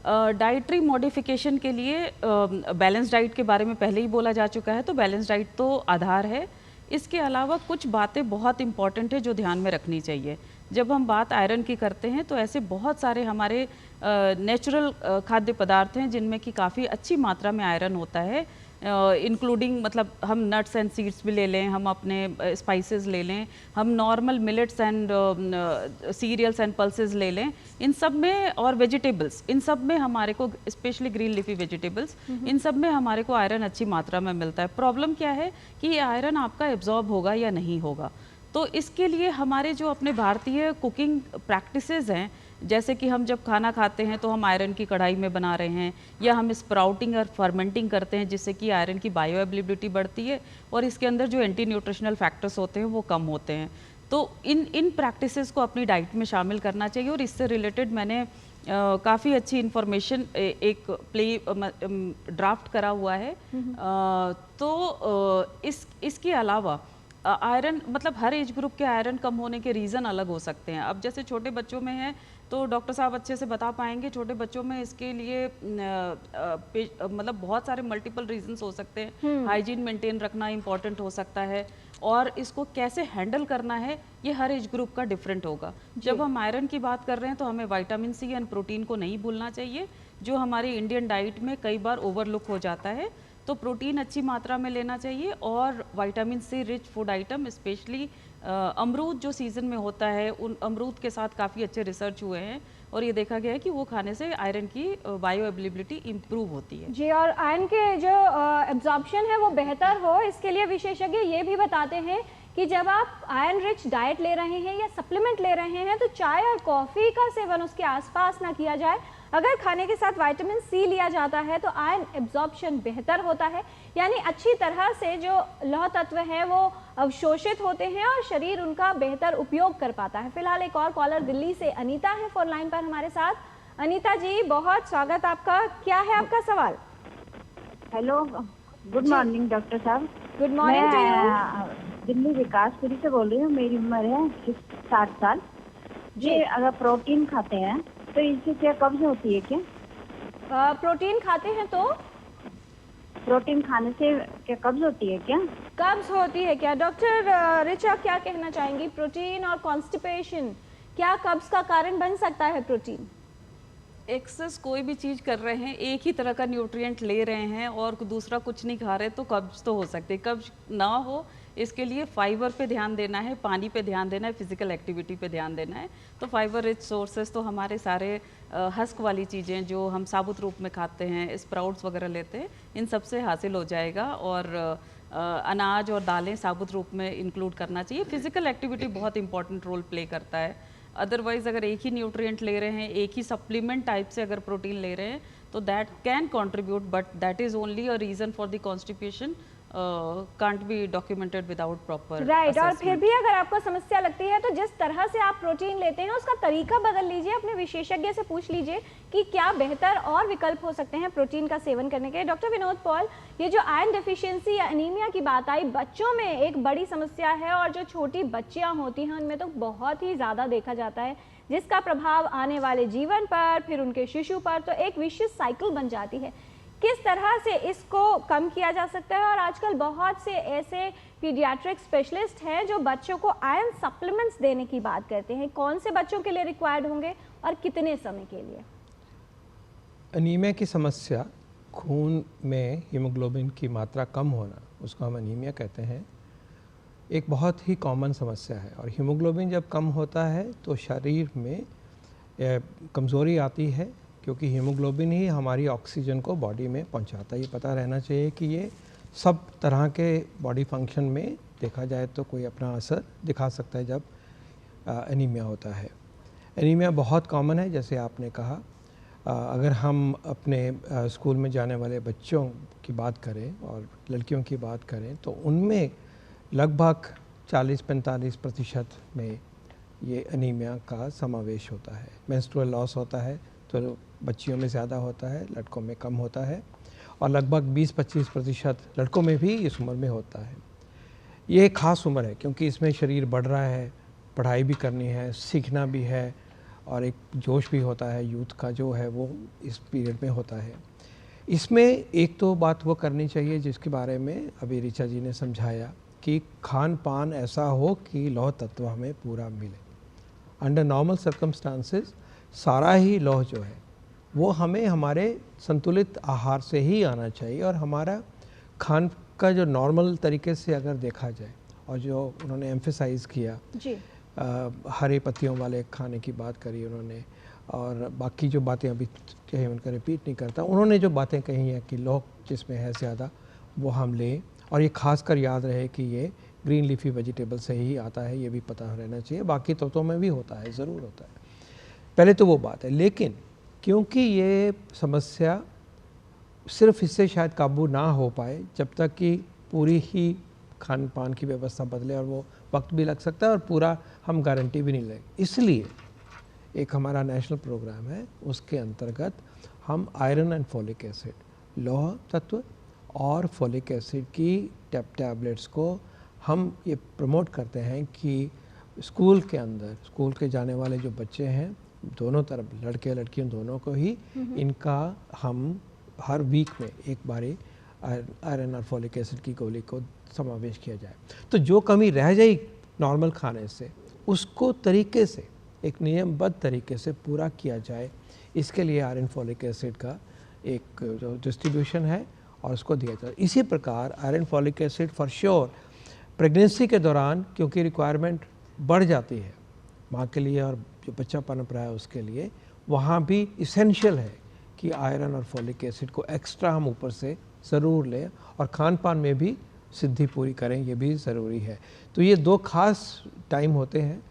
डाइटरी मॉडिफिकेशन के लिए बैलेंस डाइट के बारे में पहले ही बोला जा चुका है, तो बैलेंस डाइट तो आधार है। इसके अलावा कुछ बातें बहुत इंपॉर्टेंट है जो ध्यान में रखनी चाहिए। जब हम बात आयरन की करते हैं तो ऐसे बहुत सारे हमारे नेचुरल खाद्य पदार्थ हैं जिनमें कि काफ़ी अच्छी मात्रा में आयरन होता है, इंक्लूडिंग मतलब हम नट्स एंड सीड्स भी ले लें, हम अपने स्पाइसेस ले लें, हम normal millets and cereals and pulses ले लें, इन सब में, और वेजिटेबल्स, इन सब में हमारे को, स्पेशली ग्रीन लीफी वेजिटेबल्स, इन सब में हमारे को आयरन अच्छी मात्रा में मिलता है। प्रॉब्लम क्या है कि ये आयरन आपका एब्जॉर्ब होगा या नहीं होगा, तो इसके लिए हमारे जो अपने भारतीय कुकिंग प्रैक्टिसेस हैं, जैसे कि हम जब खाना खाते हैं तो हम आयरन की कढ़ाई में बना रहे हैं, या हम स्प्राउटिंग और फर्मेंटिंग करते हैं जिससे कि आयरन की बायो अवेलेबिलिटी बढ़ती है और इसके अंदर जो एंटी न्यूट्रिशनल फैक्टर्स होते हैं वो कम होते हैं। तो इन प्रैक्टिसेस को अपनी डाइट में शामिल करना चाहिए। और इससे रिलेटेड मैंने काफ़ी अच्छी इन्फॉर्मेशन एक ड्राफ्ट करा हुआ है। इसके अलावा आयरन, मतलब हर एज ग्रुप के आयरन कम होने के रीज़न अलग हो सकते हैं। अब जैसे छोटे बच्चों में है तो डॉक्टर साहब अच्छे से बता पाएंगे, छोटे बच्चों में इसके लिए मतलब बहुत सारे मल्टीपल रीजंस हो सकते हैं। हाइजीन मेंटेन रखना इंपॉर्टेंट हो सकता है, और इसको कैसे हैंडल करना है ये हर एज ग्रुप का डिफरेंट होगा। जब हम आयरन की बात कर रहे हैं तो हमें विटामिन सी एंड प्रोटीन को नहीं भूलना चाहिए, जो हमारी इंडियन डाइट में कई बार ओवरलुक हो जाता है। तो प्रोटीन अच्छी मात्रा में लेना चाहिए, और vitamin C rich food item, specially अमरूद जो सीज़न में होता है, उन अमरूद के साथ काफ़ी अच्छे रिसर्च हुए हैं और ये देखा गया है कि वो खाने से आयरन की बायो अवेलेबिलिटी इम्प्रूव होती है। जी, और आयरन के जो एब्जॉर्प्शन है वो बेहतर हो, इसके लिए विशेषज्ञ ये भी बताते हैं कि जब आप आयरन रिच डाइट ले रहे हैं या सप्लीमेंट ले रहे हैं तो चाय और कॉफ़ी का सेवन उसके आसपास ना किया जाए। अगर खाने के साथ विटामिन सी लिया जाता है तो आयरन एब्जॉर्प्शन बेहतर होता है, यानी अच्छी तरह से जो लौह तत्व हैं वो अवशोषित होते हैं और शरीर उनका बेहतर उपयोग कर पाता है। फिलहाल एक और कॉलर दिल्ली से अनीता है फोन लाइन पर हमारे साथ। अनीता जी, बहुत स्वागत आपका, क्या है आपका सवाल? हेलो, गुड मॉर्निंग डॉक्टर साहब। Good morning to you. मैं दिल्ली विकासपुरी से बोल रही हूँ, मेरी उम्र है 60 साल जी। अगर प्रोटीन खाते हैं तो इससे क्या कब्ज होती है क्या? प्रोटीन खाते हैं तो प्रोटीन खाने से क्या कब्ज होती है क्या? कब्ज होती है क्या? डॉक्टर ऋचा क्या कहना चाहेंगी? प्रोटीन और कॉन्स्टिपेशन क्या कब्ज का कारण बन सकता है? प्रोटीन एक्सेस कोई भी चीज़ कर रहे हैं, एक ही तरह का न्यूट्रिएंट ले रहे हैं और दूसरा कुछ नहीं खा रहे तो कब्ज तो हो सकती है। कब्ज ना हो इसके लिए फाइबर पे ध्यान देना है, पानी पे ध्यान देना है, फिजिकल एक्टिविटी पे ध्यान देना है। तो फाइबर रिच सोर्सेज तो हमारे सारे हस्क वाली चीज़ें जो हम साबुत रूप में खाते हैं, स्प्राउट्स वगैरह लेते हैं, इन सब से हासिल हो जाएगा। और अनाज और दालें साबुत रूप में इंक्लूड करना चाहिए। फिजिकल एक्टिविटी बहुत इंपॉर्टेंट रोल प्ले करता है। अदरवाइज अगर एक ही न्यूट्रिएंट ले रहे हैं, एक ही सप्लीमेंट टाइप से अगर प्रोटीन ले रहे हैं, तो that can contribute, but that is only a reason for the constipation, can't be documented without proper right. और फिर भी अगर आपको समस्या लगती है तो जिस तरह से आप प्रोटीन लेते हैं उसका तरीका बदल लीजिए, अपने विशेषज्ञ से पूछ लीजिए कि क्या बेहतर और विकल्प हो सकते हैं प्रोटीन का सेवन करने के। डॉक्टर विनोद पॉल, ये जो आयरन डेफिशिएंसी या एनीमिया की बात आई, बच्चों में एक बड़ी समस्या है और जो छोटी बच्चियां होती हैं उनमें तो बहुत ही ज़्यादा देखा जाता है, जिसका प्रभाव आने वाले जीवन पर, फिर उनके शिशु पर, तो एक विशिष्ट साइकिल बन जाती है। किस तरह से इसको कम किया जा सकता है? और आजकल बहुत से ऐसे पीडियाट्रिक स्पेशलिस्ट हैं जो बच्चों को आयरन सप्लीमेंट्स देने की बात करते हैं। कौन से बच्चों के लिए रिक्वायर्ड होंगे और कितने समय के लिए? एनीमिया की समस्या, खून में हीमोग्लोबिन की मात्रा कम होना, उसको हम एनीमिया कहते हैं, एक बहुत ही कॉमन समस्या है। और हीमोग्लोबिन जब कम होता है तो शरीर में कमज़ोरी आती है, क्योंकि हीमोग्लोबिन ही हमारी ऑक्सीजन को बॉडी में पहुंचाता है। ये पता रहना चाहिए कि ये सब तरह के बॉडी फंक्शन में देखा जाए तो कोई अपना असर दिखा सकता है जब एनीमिया होता है। एनीमिया बहुत कॉमन है, जैसे आपने कहा। अगर हम अपने स्कूल में जाने वाले बच्चों की बात करें और लड़कियों की बात करें तो उनमें लगभग 40-45% में ये एनीमिया का समावेश होता है। मेंस्ट्रुअल लॉस होता है तो बच्चियों में ज़्यादा होता है, लड़कों में कम होता है, और लगभग 20-25% लड़कों में भी इस उम्र में होता है। ये एक ख़ास उम्र है क्योंकि इसमें शरीर बढ़ रहा है, पढ़ाई भी करनी है, सीखना भी है, और एक जोश भी होता है यूथ का जो है वो इस पीरियड में होता है। इसमें एक तो बात वो करनी चाहिए जिसके बारे में अभी ऋचा जी ने समझाया कि खान पान ऐसा हो कि लौह तत्व हमें पूरा मिले। अंडर नॉर्मल सर्कमस्टांसेस सारा ही लौह जो है वो हमें हमारे संतुलित आहार से ही आना चाहिए। और हमारा खान का जो नॉर्मल तरीके से अगर देखा जाए, और जो उन्होंने एम्फेसाइज़ किया जी, हरे पत्तियों वाले खाने की बात करी उन्होंने, और बाकी जो बातें अभी चाहे उनका रिपीट नहीं करता, उन्होंने जो बातें कही हैं कि लौह जिसमें है ज़्यादा वो हम लें, और ये खासकर याद रहे कि ये ग्रीन लीफी वेजिटेबल से ही आता है, ये भी पता रहना चाहिए। बाकी तत्वों में भी होता है, ज़रूर होता है, पहले तो वो बात है। लेकिन क्योंकि ये समस्या सिर्फ इससे शायद काबू ना हो पाए जब तक कि पूरी ही खान पान की व्यवस्था बदले, और वो वक्त भी लग सकता है और पूरा हम गारंटी भी नहीं लेंगे। इसलिए एक हमारा नेशनल प्रोग्राम है, उसके अंतर्गत हम आयरन एंड फोलिक एसिड, लौह तत्व और फोलिक एसिड की टैबलेट्स को हम ये प्रमोट करते हैं कि स्कूल के अंदर, स्कूल के जाने वाले जो बच्चे हैं, दोनों तरफ, लड़के लड़कियों दोनों को ही इनका हम हर वीक में एक बारी आयरन और फोलिक एसिड की गोली को समावेश किया जाए। तो जो कमी रह जाए नॉर्मल खाने से, उसको तरीके से, एक नियमबद्ध तरीके से पूरा किया जाए। इसके लिए आयरन फोलिक एसिड का एक जो डिस्ट्रीब्यूशन है और उसको दिया जाए। इसी प्रकार iron folic acid for sure pregnancy के दौरान, क्योंकि रिक्वायरमेंट बढ़ जाती है माँ के लिए और जो बच्चा पनप रहा है उसके लिए, वहाँ भी इसेंशियल है कि आयरन और फोलिक एसिड को एक्स्ट्रा हम ऊपर से ज़रूर लें, और खान पान में भी सिद्धि पूरी करें, ये भी ज़रूरी है। तो ये दो खास टाइम होते हैं,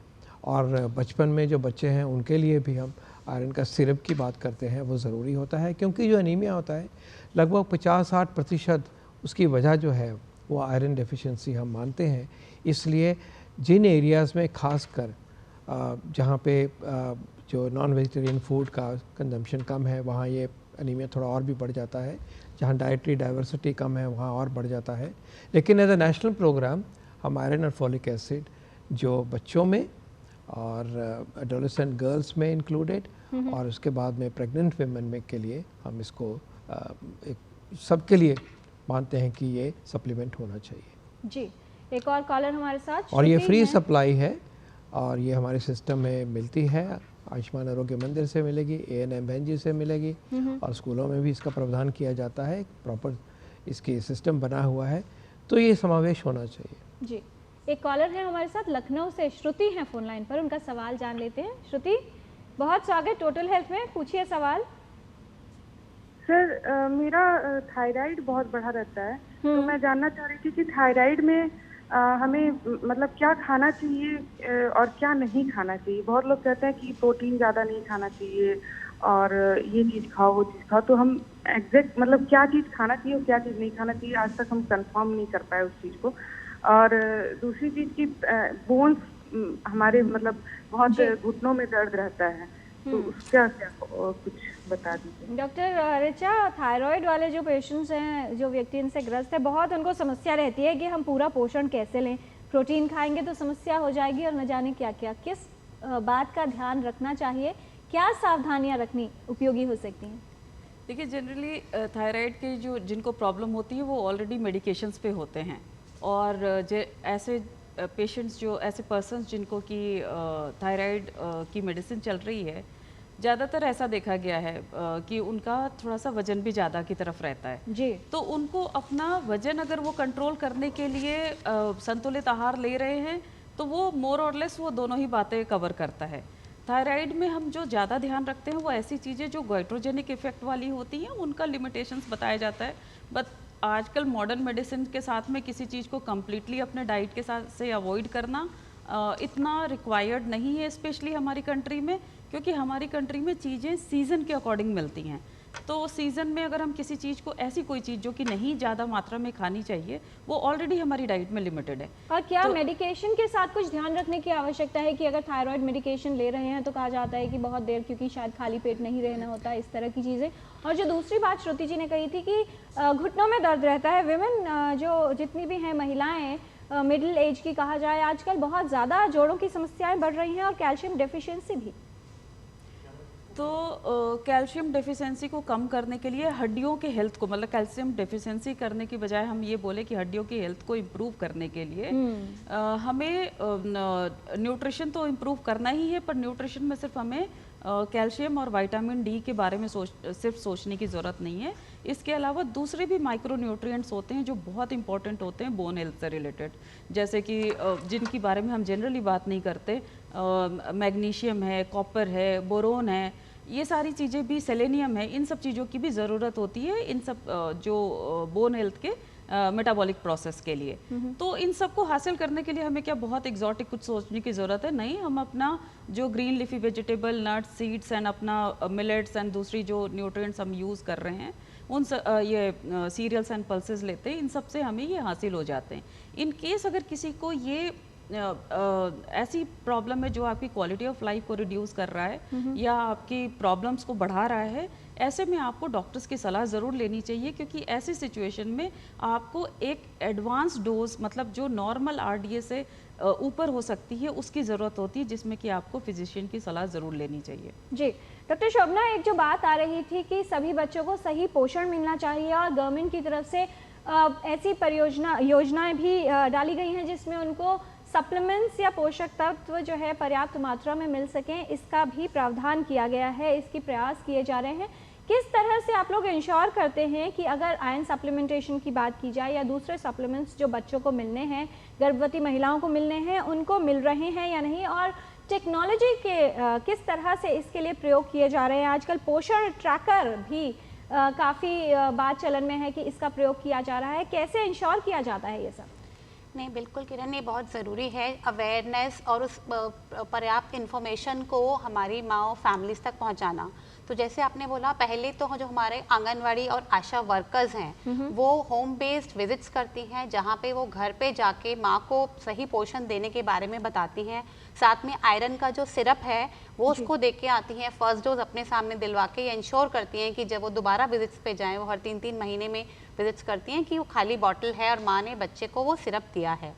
और बचपन में जो बच्चे हैं उनके लिए भी हम आयरन का सिरप की बात करते हैं, वो ज़रूरी होता है, क्योंकि जो एनीमिया होता है लगभग 50-60% उसकी वजह जो है वो आयरन डेफिशिएंसी हम मानते हैं। इसलिए जिन एरियाज़ में खासकर जहाँ पे जो नॉन वेजिटेरियन फूड का कंजम्पशन कम है, वहाँ ये एनीमिया थोड़ा और भी बढ़ जाता है। जहाँ डाइटरी डाइवर्सिटी कम है वहाँ और बढ़ जाता है। लेकिन एज अ नेशनल प्रोग्राम हम आयरन और फोलिक एसिड जो बच्चों में और एडोलेसेंट गर्ल्स में इंक्लूडेड, और उसके बाद में प्रेग्नेंट वेमेन में के लिए हम इसको एक सबके लिए मानते हैं कि ये सप्लीमेंट होना चाहिए। जी, एक और कॉलर हमारे साथ, और ये श्रुति फ्री हैं। सप्लाई है, और ये हमारे सिस्टम में मिलती है। आयुष्मान आरोग्य मंदिर से मिलेगी, ANM बहन जी से मिलेगी, और स्कूलों में भी इसका प्रावधान किया जाता है, प्रॉपर इसकी सिस्टम बना हुआ है। तो ये समावेश होना चाहिए। जी, एक कॉलर है हमारे साथ लखनऊ से, श्रुति हैं फोन लाइन पर, उनका सवाल जान लेते हैं। श्रुति, बहुत स्वागत टोटल हेल्थ में, पूछिए सवाल। सर मेरा थायराइड बहुत बढ़ा रहता है, तो मैं जानना चाह रही थी कि थायराइड में हमें मतलब क्या खाना चाहिए और क्या नहीं खाना चाहिए। बहुत लोग कहते हैं कि प्रोटीन ज़्यादा नहीं खाना चाहिए और ये चीज़ खाओ वो चीज़ खाओ, तो हम एग्जैक्ट मतलब क्या चीज़ खाना चाहिए और क्या चीज़ नहीं खाना चाहिए आज तक हम कंफर्म नहीं कर पाए उस चीज़ को। और दूसरी चीज़ की बोन्स हमारे मतलब बहुत घुटनों में दर्द रहता है, तो उसका क्या कुछ बता दीजिए। डॉक्टर ऋचा, थायराइड वाले जो पेशेंट्स हैं, जो व्यक्ति इनसे ग्रस्त है, बहुत उनको समस्या रहती है कि हम पूरा पोषण कैसे लें, प्रोटीन खाएंगे तो समस्या हो जाएगी और न जाने क्या क्या। किस बात का ध्यान रखना चाहिए, क्या सावधानियां रखनी उपयोगी हो सकती हैं? देखिए, जनरली थायराइड के जो जिनको प्रॉब्लम होती है वो ऑलरेडी मेडिकेशंस पे होते हैं, और ऐसे पेशेंट्स जो ऐसे पर्सन्स जिनको कि थायराइड की मेडिसिन चल रही है, ज़्यादातर ऐसा देखा गया है कि उनका थोड़ा सा वजन भी ज़्यादा की तरफ रहता है जी। तो उनको अपना वजन अगर वो कंट्रोल करने के लिए संतुलित आहार ले रहे हैं तो वो मोर और लेस वो दोनों ही बातें कवर करता है। थायराइड में हम जो ज़्यादा ध्यान रखते हैं वो ऐसी चीज़ें जो गाइट्रोजेनिक इफेक्ट वाली होती हैं, उनका लिमिटेशंस बताया जाता है। बट आजकल मॉडर्न मेडिसिन के साथ में किसी चीज़ को कम्प्लीटली अपने डाइट के साथ से अवॉइड करना इतना रिक्वायर्ड नहीं है, स्पेशली हमारी कंट्री में, क्योंकि हमारी कंट्री में चीज़ें सीज़न के अकॉर्डिंग मिलती हैं। तो सीज़न में अगर हम किसी चीज़ को, ऐसी कोई चीज़ जो कि नहीं ज़्यादा मात्रा में खानी चाहिए, वो ऑलरेडी हमारी डाइट में लिमिटेड है। और क्या मेडिकेशन के साथ कुछ ध्यान रखने की आवश्यकता है कि अगर थायराइड मेडिकेशन ले रहे हैं तो कहा जाता है कि बहुत देर, क्योंकि शायद खाली पेट नहीं रहना होता, इस तरह की चीज़ें। और जो दूसरी बात श्रुति जी ने कही थी कि घुटनों में दर्द रहता है, विमेन जो जितनी भी हैं महिलाएँ मिडिल एज की कहा जाए, आजकल बहुत ज़्यादा जोड़ों की समस्याएं बढ़ रही हैं और कैल्शियम डेफिशिएंसी भी। तो कैल्शियम डेफिशिएंसी को कम करने के लिए हड्डियों के हेल्थ को, मतलब कैल्शियम डेफिशिएंसी करने की बजाय हम ये बोले कि हड्डियों की हेल्थ को इम्प्रूव करने के लिए हमें न्यूट्रिशन तो इम्प्रूव करना ही है, पर न्यूट्रिशन में सिर्फ हमें कैल्शियम और विटामिन डी के बारे में सिर्फ सोचने की ज़रूरत नहीं है। इसके अलावा दूसरे भी माइक्रो न्यूट्रिएंट्स होते हैं जो बहुत इंपॉर्टेंट होते हैं बोन हेल्थ से रिलेटेड, जैसे कि जिनकी बारे में हम जनरली बात नहीं करते, मैग्नीशियम है, कॉपर है, बोरोन है, ये सारी चीज़ें भी, सेलेनियम है, इन सब चीज़ों की भी ज़रूरत होती है इन सब जो बोन हेल्थ के मेटाबॉलिक प्रोसेस के लिए। तो इन सब को हासिल करने के लिए हमें क्या बहुत एग्जॉटिक कुछ सोचने की ज़रूरत है? नहीं, हम अपना जो green leafy vegetable, nuts, seeds and अपना मिलेट्स एंड दूसरी जो न्यूट्रिएंट्स हम यूज़ कर रहे हैं, उन ये सीरियल्स एंड पल्सेस लेते हैं, इन सब से हमें ये हासिल हो जाते हैं। इन केस अगर किसी को ये ऐसी प्रॉब्लम है जो आपकी क्वालिटी ऑफ लाइफ को रिड्यूस कर रहा है या आपकी प्रॉब्लम्स को बढ़ा रहा है, ऐसे में आपको डॉक्टर्स की सलाह ज़रूर लेनी चाहिए, क्योंकि ऐसी सिचुएशन में आपको एक एडवांस डोज, मतलब जो नॉर्मल आरडीए से ऊपर हो सकती है, उसकी ज़रूरत होती है, जिसमें कि आपको फिजिशियन की सलाह ज़रूर लेनी चाहिए। जी डॉक्टर शोभना, एक जो बात आ रही थी कि सभी बच्चों को सही पोषण मिलना चाहिए और गवर्नमेंट की तरफ से ऐसी योजनाएं भी डाली गई हैं जिसमें उनको सप्लीमेंट्स या पोषक तत्व जो है पर्याप्त मात्रा में मिल सकें, इसका भी प्रावधान किया गया है, इसके प्रयास किए जा रहे हैं। किस तरह से आप लोग इंश्योर करते हैं कि अगर आयरन सप्लीमेंटेशन की बात की जाए या दूसरे सप्लीमेंट्स जो बच्चों को मिलने हैं, गर्भवती महिलाओं को मिलने हैं, उनको मिल रहे हैं या नहीं, और टेक्नोलॉजी के किस तरह से इसके लिए प्रयोग किए जा रहे हैं? आजकल पोषण ट्रैकर भी काफ़ी बात चलन में है कि इसका प्रयोग किया जा रहा है, कैसे इंश्योर किया जाता है ये सब? नहीं, बिल्कुल किरण, ये बहुत ज़रूरी है अवेयरनेस और उस पर्याप्त इन्फॉर्मेशन को हमारी माँ और फैमिलीज तक पहुंचाना। तो जैसे आपने बोला, पहले तो जो हमारे आंगनवाड़ी और आशा वर्कर्स हैं वो होम बेस्ड विजिट्स करती हैं, जहाँ पे वो घर पे जाके माँ को सही पोषण देने के बारे में बताती हैं। साथ में आयरन का जो सिरप है वो उसको दे के आती हैं, फर्स्ट डोज अपने सामने दिलवा के, ये इंश्योर करती हैं कि जब वो दोबारा विजिट्स पे जाएँ, वो हर 3-3 महीने में विजिट्स करती हैं कि वो खाली बॉटल है और माँ ने बच्चे को वो सिरप दिया है।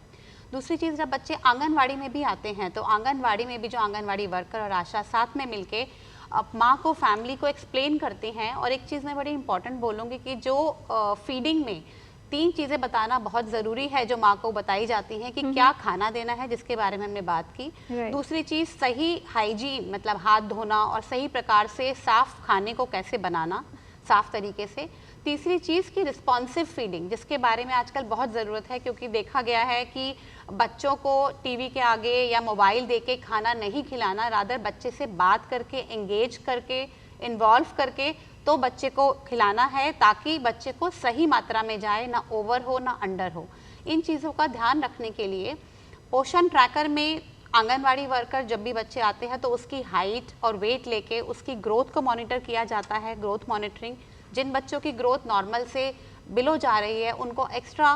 दूसरी चीज़, जब बच्चे आंगनवाड़ी में भी आते हैं तो आंगनवाड़ी में भी जो आंगनवाड़ी वर्कर और आशा साथ में मिलके अब माँ को, फैमिली को एक्सप्लेन करते हैं। और एक चीज़ मैं बड़ी इंपॉर्टेंट बोलूँगी कि जो फीडिंग में 3 चीज़ें बताना बहुत ज़रूरी है जो माँ को बताई जाती हैं कि क्या खाना देना है, जिसके बारे में हमने बात की। दूसरी चीज़, सही हाइजीन, मतलब हाथ धोना और सही प्रकार से साफ खाने को कैसे बनाना, साफ तरीके से। तीसरी चीज़ की रिस्पॉन्सिव फीडिंग, जिसके बारे में आजकल बहुत ज़रूरत है, क्योंकि देखा गया है कि बच्चों को टीवी के आगे या मोबाइल देके खाना नहीं खिलाना, रादर बच्चे से बात करके, एंगेज करके, इन्वॉल्व करके तो बच्चे को खिलाना है, ताकि बच्चे को सही मात्रा में जाए, ना ओवर हो ना अंडर हो। इन चीज़ों का ध्यान रखने के लिए पोषण ट्रैकर में आंगनवाड़ी वर्कर जब भी बच्चे आते हैं तो उसकी हाइट और वेट लेके उसकी ग्रोथ को मॉनिटर किया जाता है, ग्रोथ मॉनिटरिंग। जिन बच्चों की ग्रोथ नॉर्मल से बिलो जा रही है उनको एक्स्ट्रा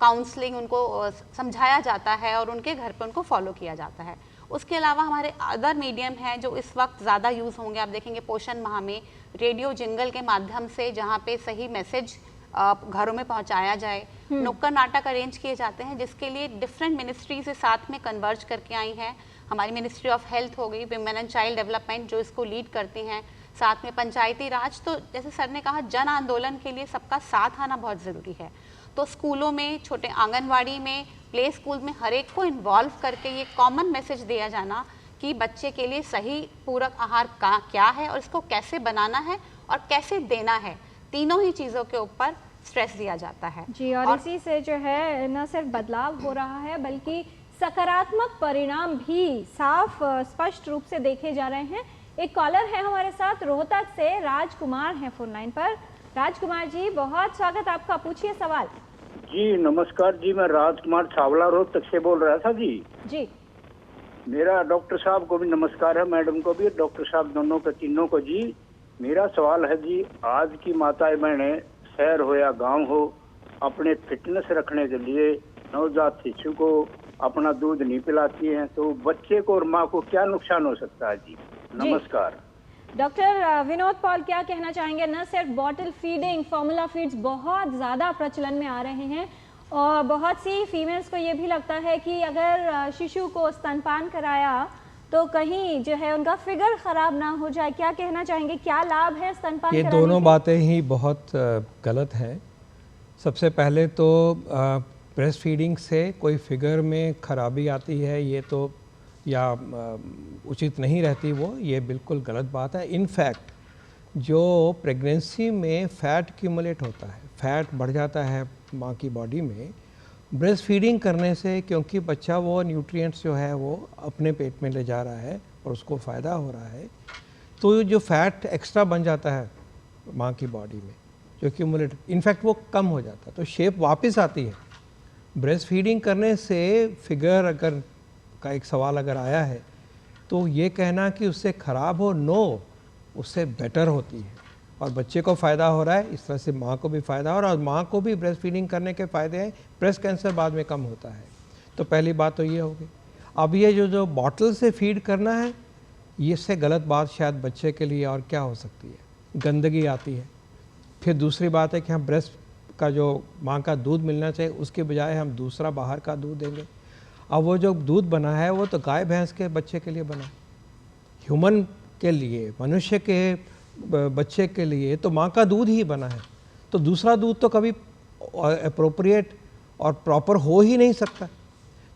काउंसलिंग, उनको समझाया जाता है और उनके घर पे उनको फॉलो किया जाता है। उसके अलावा हमारे अदर मीडियम हैं जो इस वक्त ज़्यादा यूज़ होंगे। आप देखेंगे पोषण माह में रेडियो जिंगल के माध्यम से जहाँ पे सही मैसेज घरों में पहुँचाया जाए, नुक्कड़ नाटक अरेंज किए जाते हैं, जिसके लिए डिफरेंट मिनिस्ट्री से साथ में कन्वर्ज करके आई हैं। हमारी मिनिस्ट्री ऑफ हेल्थ हो गई, विमेन एंड चाइल्ड डेवलपमेंट जो इसको लीड करती हैं, साथ में पंचायती राज। तो जैसे सर ने कहा, जन आंदोलन के लिए सबका साथ आना बहुत ज़रूरी है। तो स्कूलों में, छोटे आंगनवाड़ी में, प्ले स्कूल में हर एक को इन्वॉल्व करके ये कॉमन मैसेज दिया जाना कि बच्चे के लिए सही पूरक आहार का क्या है और इसको कैसे बनाना है और कैसे देना है, तीनों ही चीज़ों के ऊपर स्ट्रेस दिया जाता है जी। और इसी से जो है न सिर्फ बदलाव हो रहा है बल्कि सकारात्मक परिणाम भी साफ स्पष्ट रूप से देखे जा रहे हैं। एक कॉलर है हमारे साथ रोहतक से, राजकुमार हैं फोन लाइन पर। राजकुमार जी, बहुत स्वागत आपका, पूछिए सवाल। जी नमस्कार जी, मैं राजकुमार छावला रोहतक से बोल रहा था जी। जी मेरा डॉक्टर साहब को भी नमस्कार है, मैडम को भी, डॉक्टर साहब दोनों को, तीनों को जी। मेरा सवाल है जी, आज की माताएं बहनें शहर हो या गांव हो, अपने फिटनेस रखने के लिए नवजात शिशु को अपना दूध नहीं पिलाती हैं, तो बच्चे को और माँ को क्या नुकसान हो सकता है जी? नमस्कार। डॉक्टर विनोद पॉल, क्या कहना चाहेंगे? न सिर्फ बॉटल फीडिंग, फॉर्मूला फीड्स बहुत ज़्यादा प्रचलन में आ रहे हैं और बहुत सी फीमेल्स को ये भी लगता है कि अगर शिशु को स्तनपान कराया तो कहीं जो है उनका फिगर ख़राब ना हो जाए। क्या कहना चाहेंगे, क्या लाभ है स्तनपान ये कराने दोनों के? बातें ही बहुत गलत हैं। सबसे पहले तो ब्रेस्ट फीडिंग से कोई फिगर में खराबी आती है ये तो या उचित नहीं रहती, वो ये बिल्कुल गलत बात है। इनफैक्ट जो प्रेगनेंसी में फ़ैट एक्यूमुलेट होता है, फ़ैट बढ़ जाता है माँ की बॉडी में ब्रेस्ट फीडिंग करने से, क्योंकि बच्चा वो न्यूट्रिएंट्स जो है वो अपने पेट में ले जा रहा है और उसको फ़ायदा हो रहा है, तो जो फ़ैट एक्स्ट्रा बन जाता है माँ की बॉडी में जो एक्यूमुलेट, इनफैक्ट वो कम हो जाता है, तो शेप वापस आती है। ब्रेस्ट फीडिंग करने से फिगर अगर का एक सवाल अगर आया है तो ये कहना कि उससे ख़राब हो, नो, उससे बेटर होती है और बच्चे को फ़ायदा हो रहा है, इस तरह से माँ को भी फ़ायदा हो रहा है और माँ को भी ब्रेस्ट फीडिंग करने के फ़ायदे हैं। ब्रेस्ट कैंसर बाद में कम होता है। तो पहली बात तो ये होगी। अब ये जो बॉटल से फीड करना है, ये इससे गलत बात शायद बच्चे के लिए और क्या हो सकती है, गंदगी आती है। फिर दूसरी बात है कि हम ब्रेस्ट का जो माँ का दूध मिलना चाहिए उसके बजाय हम दूसरा बाहर का दूध देंगे। अब वो जो दूध बना है वो तो गाय भैंस के बच्चे के लिए बना, ह्यूमन के लिए, मनुष्य के बच्चे के लिए तो माँ का दूध ही बना है, तो दूसरा दूध तो कभी अप्रोप्रिएट और प्रॉपर हो ही नहीं सकता।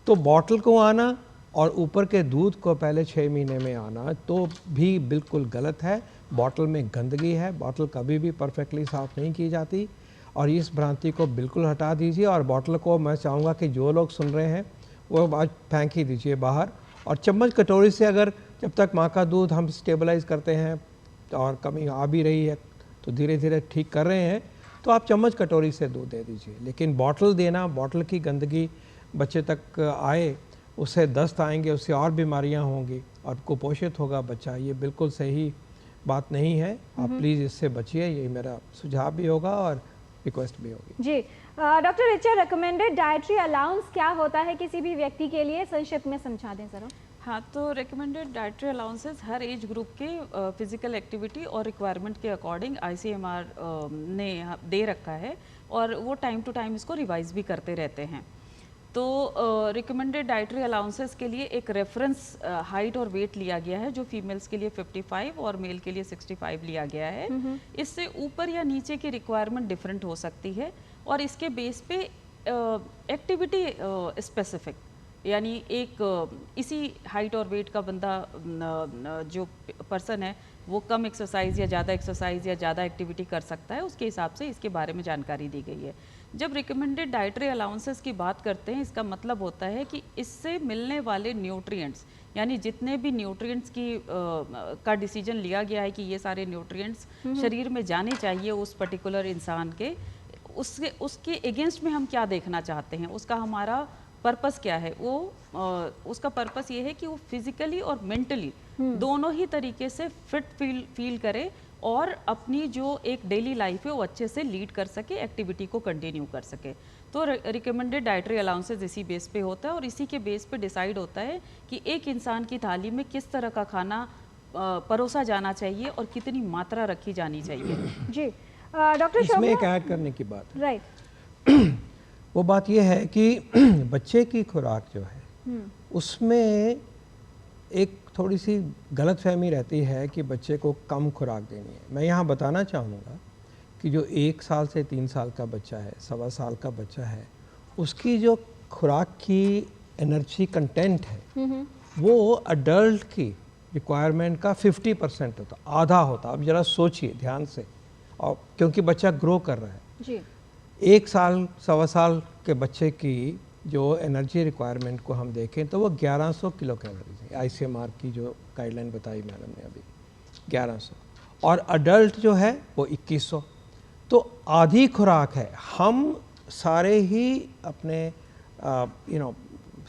तो बॉटल को आना और ऊपर के दूध को पहले 6 महीने में आना तो भी बिल्कुल गलत है। बॉटल में गंदगी है, बॉटल कभी भी परफेक्टली साफ़ नहीं की जाती और इस भ्रांति को बिल्कुल हटा दीजिए। और बॉटल को मैं चाहूँगा कि जो लोग सुन रहे हैं वो आज फेंक ही दीजिए बाहर, और चम्मच कटोरी से अगर जब तक माँ का दूध हम स्टेबलाइज करते हैं और कमी आ भी रही है तो धीरे धीरे ठीक कर रहे हैं, तो आप चम्मच कटोरी से दूध दे दीजिए। लेकिन बॉटल देना, बॉटल की गंदगी बच्चे तक आए, उससे दस्त आएंगे, उससे और बीमारियां होंगी और कुपोषित होगा बच्चा, ये बिल्कुल सही बात नहीं है। आप प्लीज़ इससे बचिए, ये मेरा सुझाव भी होगा और रिक्वेस्ट भी होगी। जी doctor Richa, recommended dietary allowance क्या होता है किसी भी व्यक्ति के लिए, संक्षिप्त में समझा दें ज़रा। हाँ, तो रिकमेंडेड डाइटरी अलाउंसेस हर एज ग्रुप के फिजिकल एक्टिविटी और रिक्वायरमेंट के अकॉर्डिंग ICMR ने दे रखा है और वो टाइम टू टाइम इसको रिवाइज भी करते रहते हैं। तो रिकमेंडेड डाइटरी अलाउंसेस के लिए एक रेफरेंस हाइट और वेट लिया गया है जो फीमेल्स के लिए 55 और मेल के लिए 65 लिया गया है। इससे ऊपर या नीचे की रिक्वायरमेंट डिफरेंट हो सकती है और इसके बेस पे एक्टिविटी स्पेसिफिक, यानी एक इसी हाइट और वेट का बंदा जो पर्सन है वो कम एक्सरसाइज या ज़्यादा एक्टिविटी कर सकता है, उसके हिसाब से इसके बारे में जानकारी दी गई है। जब रिकमेंडेड डाइटरी अलाउंसेस की बात करते हैं, इसका मतलब होता है कि इससे मिलने वाले न्यूट्रिएंट्स, यानी जितने भी न्यूट्रिएंट्स की का डिसीजन लिया गया है कि ये सारे न्यूट्रिएंट्स शरीर में जाने चाहिए उस पर्टिकुलर इंसान के, उसके अगेंस्ट में हम क्या देखना चाहते हैं, उसका हमारा पर्पस क्या है। वो उसका पर्पस ये है कि वो फिजिकली और मेंटली दोनों ही तरीके से फिट फील करे और अपनी जो एक डेली लाइफ है वो अच्छे से लीड कर सके, एक्टिविटी को कंटिन्यू कर सके। तो रिकमेंडेड डाइटरी अलाउंसेस इसी बेस पे होता है और इसी के बेस पे डिसाइड होता है कि एक इंसान की थाली में किस तरह का खाना परोसा जाना चाहिए और कितनी मात्रा रखी जानी चाहिए। जी डॉक्टर इसमें एक ऐड करने की बात है। राइट। वो बात ये है कि बच्चे की खुराक जो है उसमें एक थोड़ी सी गलतफहमी रहती है कि बच्चे को कम खुराक देनी है। मैं यहाँ बताना चाहूँगा कि जो 1 साल से 3 साल का बच्चा है, 1.25 साल का बच्चा है, उसकी जो खुराक की एनर्जी कंटेंट है वो अडल्ट की रिक्वायरमेंट का 50% होता, आधा होता। अब ज़रा सोचिए ध्यान से, और क्योंकि बच्चा ग्रो कर रहा है जी। 1 साल 1.25 साल के बच्चे की जो एनर्जी रिक्वायरमेंट को हम देखें तो वो 1100 किलो कैलोरीज है। ICMR की जो गाइडलाइन बताई मैडम ने अभी 1100, और अडल्ट जो है वो 2100। तो आधी खुराक है। हम सारे ही अपने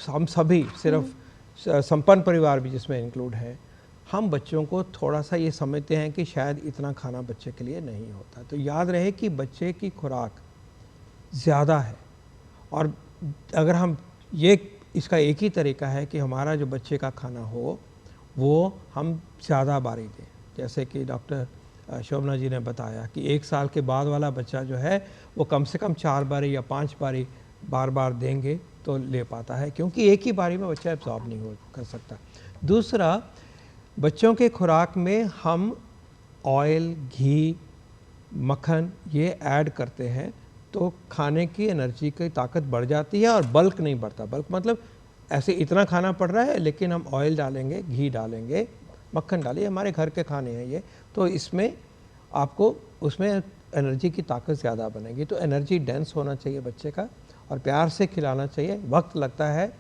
हम सभी, सिर्फ संपन्न परिवार भी जिसमें इंक्लूड है, हम बच्चों को थोड़ा सा ये समझते हैं कि शायद इतना खाना बच्चे के लिए नहीं होता। तो याद रहे कि बच्चे की खुराक ज़्यादा है, और अगर हम इसका एक ही तरीका है कि हमारा जो बच्चे का खाना हो वो हम ज़्यादा बारी दें। जैसे कि डॉक्टर शोभना जी ने बताया कि 1 साल के बाद वाला बच्चा जो है वो कम से कम 4 बारी या 5 बारी बार बार देंगे तो ले पाता है, क्योंकि एक ही बारी में बच्चा एब्जॉर्ब नहीं कर सकता। दूसरा, बच्चों के खुराक में हम ऑयल, घी, मक्खन ये ऐड करते हैं तो खाने की एनर्जी की ताकत बढ़ जाती है और बल्क नहीं बढ़ता। बल्क मतलब ऐसे इतना खाना पड़ रहा है लेकिन हम ऑयल डालेंगे, घी डालेंगे, मक्खन डालेंगे, हमारे घर के खाने हैं ये, तो इसमें आपको उसमें एनर्जी की ताकत ज़्यादा बनेगी। तो एनर्जी डेंस होना चाहिए बच्चे का, और प्यार से खिलाना चाहिए। वक्त लगता है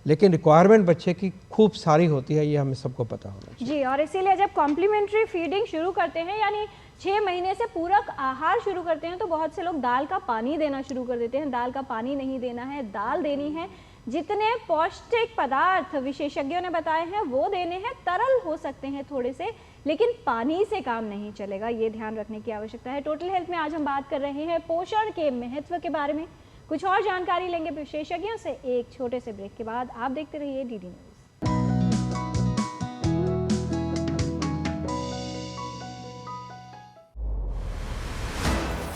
लेकिन रिक्वायरमेंट बच्चे की खूब सारी होती है, ये हमें सबको पता होना चाहिए। जी, और इसीलिए जब कॉम्प्लीमेंट्री फीडिंग शुरू करते हैं, यानी 6 महीने से पूरक आहार शुरू करते हैं, तो बहुत से लोग दाल का पानी देना शुरू कर देते हैं। दाल का पानी नहीं देना है, दाल देनी है। जितने पौष्टिक पदार्थ विशेषज्ञों ने बताए हैं वो देने हैं। तरल हो सकते हैं थोड़े से, लेकिन पानी से काम नहीं चलेगा, ये ध्यान रखने की आवश्यकता है। टोटल हेल्थ में आज हम बात कर रहे हैं पोषण के महत्व के बारे में। कुछ और जानकारी लेंगे विशेषज्ञों से एक छोटे से ब्रेक के बाद। आप देखते रहिए डीडी न्यूज़।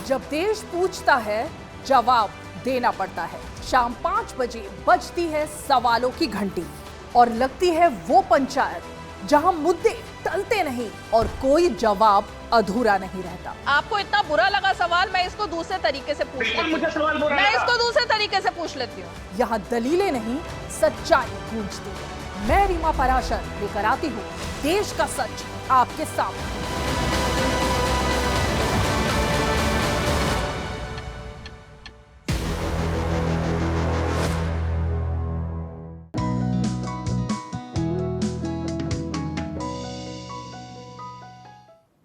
जब देश पूछता है, जवाब देना पड़ता है। शाम 5 बजे बजती है सवालों की घंटी और लगती है वो पंचायत जहां मुद्दे टलते नहीं और कोई जवाब अधूरा नहीं रहता। आपको इतना बुरा लगा सवाल, मैं इसको दूसरे तरीके से पूछ लेती हूँ। मैं इसको दूसरे तरीके से पूछ लेती हूँ। यहाँ दलीलें नहीं, सच्चाई गूंजती है। मैं रीमा पराशर लेकर आती हूँ देश का सच आपके सामने।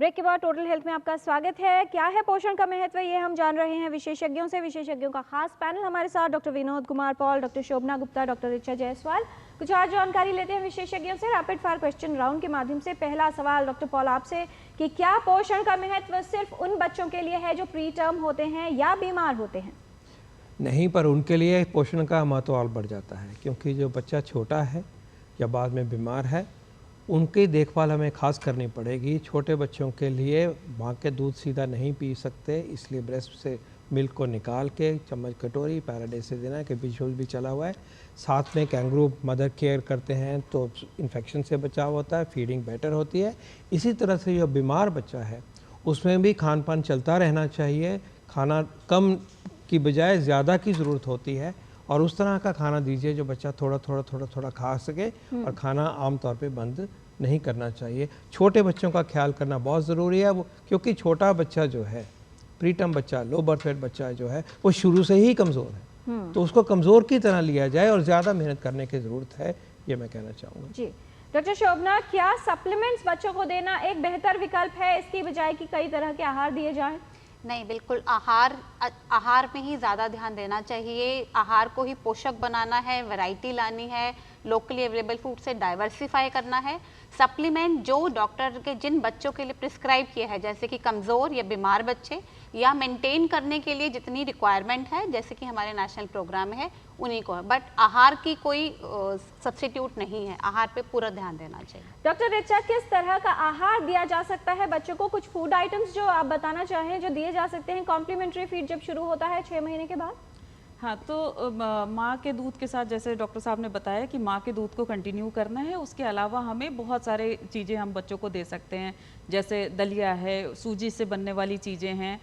ब्रेक के बाद टोटल हेल्थ में आपका स्वागत है। क्या है पोषण का महत्व, ये हम जान रहे हैं विशेषज्ञों से। विशेषज्ञों का खास पैनल हमारे साथ doctor Vinod Kumar Paul, doctor Shobhana Gupta, doctor Richa Jaiswal. कुछ और जानकारी लेते हैं विशेषज्ञों से रैपिड फायर क्वेश्चन राउंड के माध्यम से। पहला सवाल डॉक्टर पॉल आपसे कि क्या पोषण का महत्व सिर्फ उन बच्चों के लिए है जो प्री टर्म होते हैं या बीमार होते हैं? नहीं, पर उनके लिए पोषण का महत्व और बढ़ जाता है, क्योंकि जो बच्चा छोटा है या बाद में बीमार है उनकी देखभाल हमें खास करनी पड़ेगी। छोटे बच्चों के लिए माँ के दूध सीधा नहीं पी सकते, इसलिए ब्रेस्ट से मिल्क को निकाल के चम्मच कटोरी पैराडाइज से देना है कि विजुअल भी चला हुआ है। साथ में कैंगरू मदर केयर करते हैं तो इन्फेक्शन से बचाव होता है, फीडिंग बेटर होती है। इसी तरह से जो बीमार बच्चा है उसमें भी खान पान चलता रहना चाहिए। खाना कम की बजाय ज़्यादा की ज़रूरत होती है, और उस तरह का खाना दीजिए जो बच्चा थोड़ा थोड़ा खा सके, और खाना आमतौर पे बंद नहीं करना चाहिए। छोटे बच्चों का ख्याल करना बहुत ज़रूरी है, वो क्योंकि छोटा बच्चा जो है, प्रीटर्म बच्चा, लो बर्थ वेट बच्चा जो है, वो शुरू से ही कमज़ोर है, तो उसको कमज़ोर की तरह लिया जाए और ज़्यादा मेहनत करने की ज़रूरत है, ये मैं कहना चाहूँगा। जी डॉक्टर शोभना, क्या सप्लीमेंट्स बच्चों को देना एक बेहतर विकल्प है इसकी बजाय कि कई तरह के आहार दिए जाएं? नहीं, बिल्कुल आहार में ही ज़्यादा ध्यान देना चाहिए। आहार को ही पोषक बनाना है, वैरायटी लानी है, लोकली अवेलेबल फूड से डाइवर्सिफाई करना है। सप्लीमेंट जो डॉक्टर के जिन बच्चों के लिए प्रिस्क्राइब किया है, जैसे कि कमज़ोर या बीमार बच्चे, या मेंटेन करने के लिए जितनी रिक्वायरमेंट है जैसे कि हमारे नेशनल प्रोग्राम है, उन्हीं को है। बट आहार की कोई सब्स्टिट्यूट नहीं है, आहार पे पूरा ध्यान देना चाहिए। डॉक्टर रिचा, किस तरह का आहार दिया जा सकता है बच्चों को? कुछ फूड आइटम्स जो आप बताना चाहें जो दिए जा सकते हैं कॉम्प्लीमेंट्री फीड जब शुरू होता है 6 महीने के बाद? हाँ, तो माँ के दूध के साथ जैसे डॉक्टर साहब ने बताया कि माँ के दूध को कंटिन्यू करना है। उसके अलावा हमें बहुत सारे चीज़ें हम बच्चों को दे सकते हैं, जैसे दलिया है, सूजी से बनने वाली चीज़ें हैं।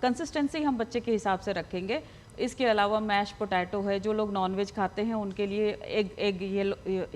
कंसिस्टेंसी हम बच्चे के हिसाब से रखेंगे। इसके अलावा मैश पोटैटो है, जो लोग नॉनवेज खाते हैं उनके लिए एग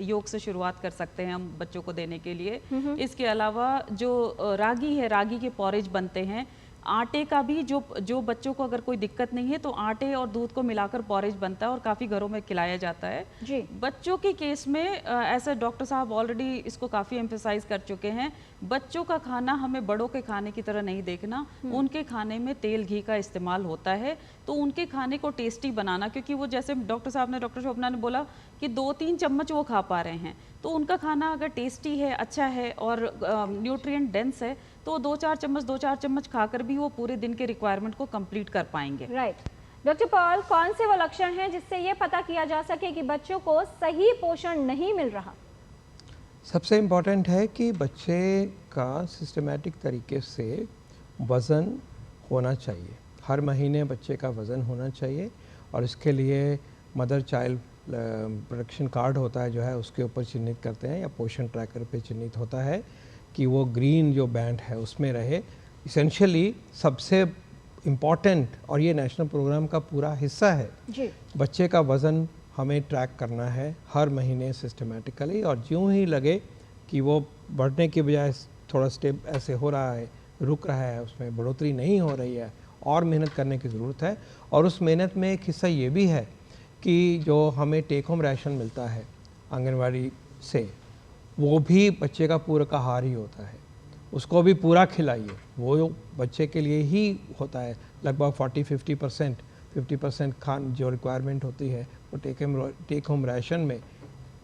योग से शुरुआत कर सकते हैं हम बच्चों को देने के लिए। इसके अलावा जो रागी है, रागी के पॉरेज बनते हैं। आटे का भी जो बच्चों को अगर कोई दिक्कत नहीं है तो आटे और दूध को मिलाकर पॉरेज बनता है और काफ़ी घरों में खिलाया जाता है जी। बच्चों के केस में ऐसा डॉक्टर साहब ऑलरेडी इसको काफ़ी एम्फेसाइज कर चुके हैं। बच्चों का खाना हमें बड़ों के खाने की तरह नहीं देखना। उनके खाने में तेल घी का इस्तेमाल होता है, तो उनके खाने को टेस्टी बनाना, क्योंकि वो जैसे डॉक्टर शोभना ने बोला कि 2-3 चम्मच वो खा पा रहे हैं, तो उनका खाना अगर टेस्टी है, अच्छा है और न्यूट्रिएंट डेंस है तो 2-4 चम्मच खाकर भी वो पूरे दिन के रिक्वायरमेंट को कंप्लीट कर पाएंगे। राइट। डॉक्टर पॉल, कौन से वो लक्षण हैं जिससे ये पता किया जा सके कि बच्चों को सही पोषण नहीं मिल रहा? सबसे इम्पॉर्टेंट है कि बच्चे का सिस्टमेटिक तरीके से वज़न होना चाहिए। हर महीने बच्चे का वज़न होना चाहिए और इसके लिए मदर चाइल्ड प्रोडक्शन कार्ड होता है जो है उसके ऊपर चिन्हित करते हैं, या पोषण ट्रैकर पे चिन्हित होता है कि वो ग्रीन जो बैंड है उसमें रहे। इसेंशियली सबसे इम्पॉर्टेंट, और ये नेशनल प्रोग्राम का पूरा हिस्सा है जी। बच्चे का वज़न हमें ट्रैक करना है हर महीने सिस्टमेटिकली, और यूँ ही लगे कि वो बढ़ने के बजाय थोड़ा स्टेप ऐसे हो रहा है, रुक रहा है, उसमें बढ़ोतरी नहीं हो रही है, और मेहनत करने की ज़रूरत है। और उस मेहनत में एक हिस्सा ये भी है कि जो हमें टेक होम राशन मिलता है आंगनवाड़ी से, वो भी बच्चे का पूरक आहार ही होता है, उसको भी पूरा खिलाइए। वो बच्चे के लिए ही होता है। लगभग 40-50% खान जो रिक्वायरमेंट होती है वो टेक होम राशन में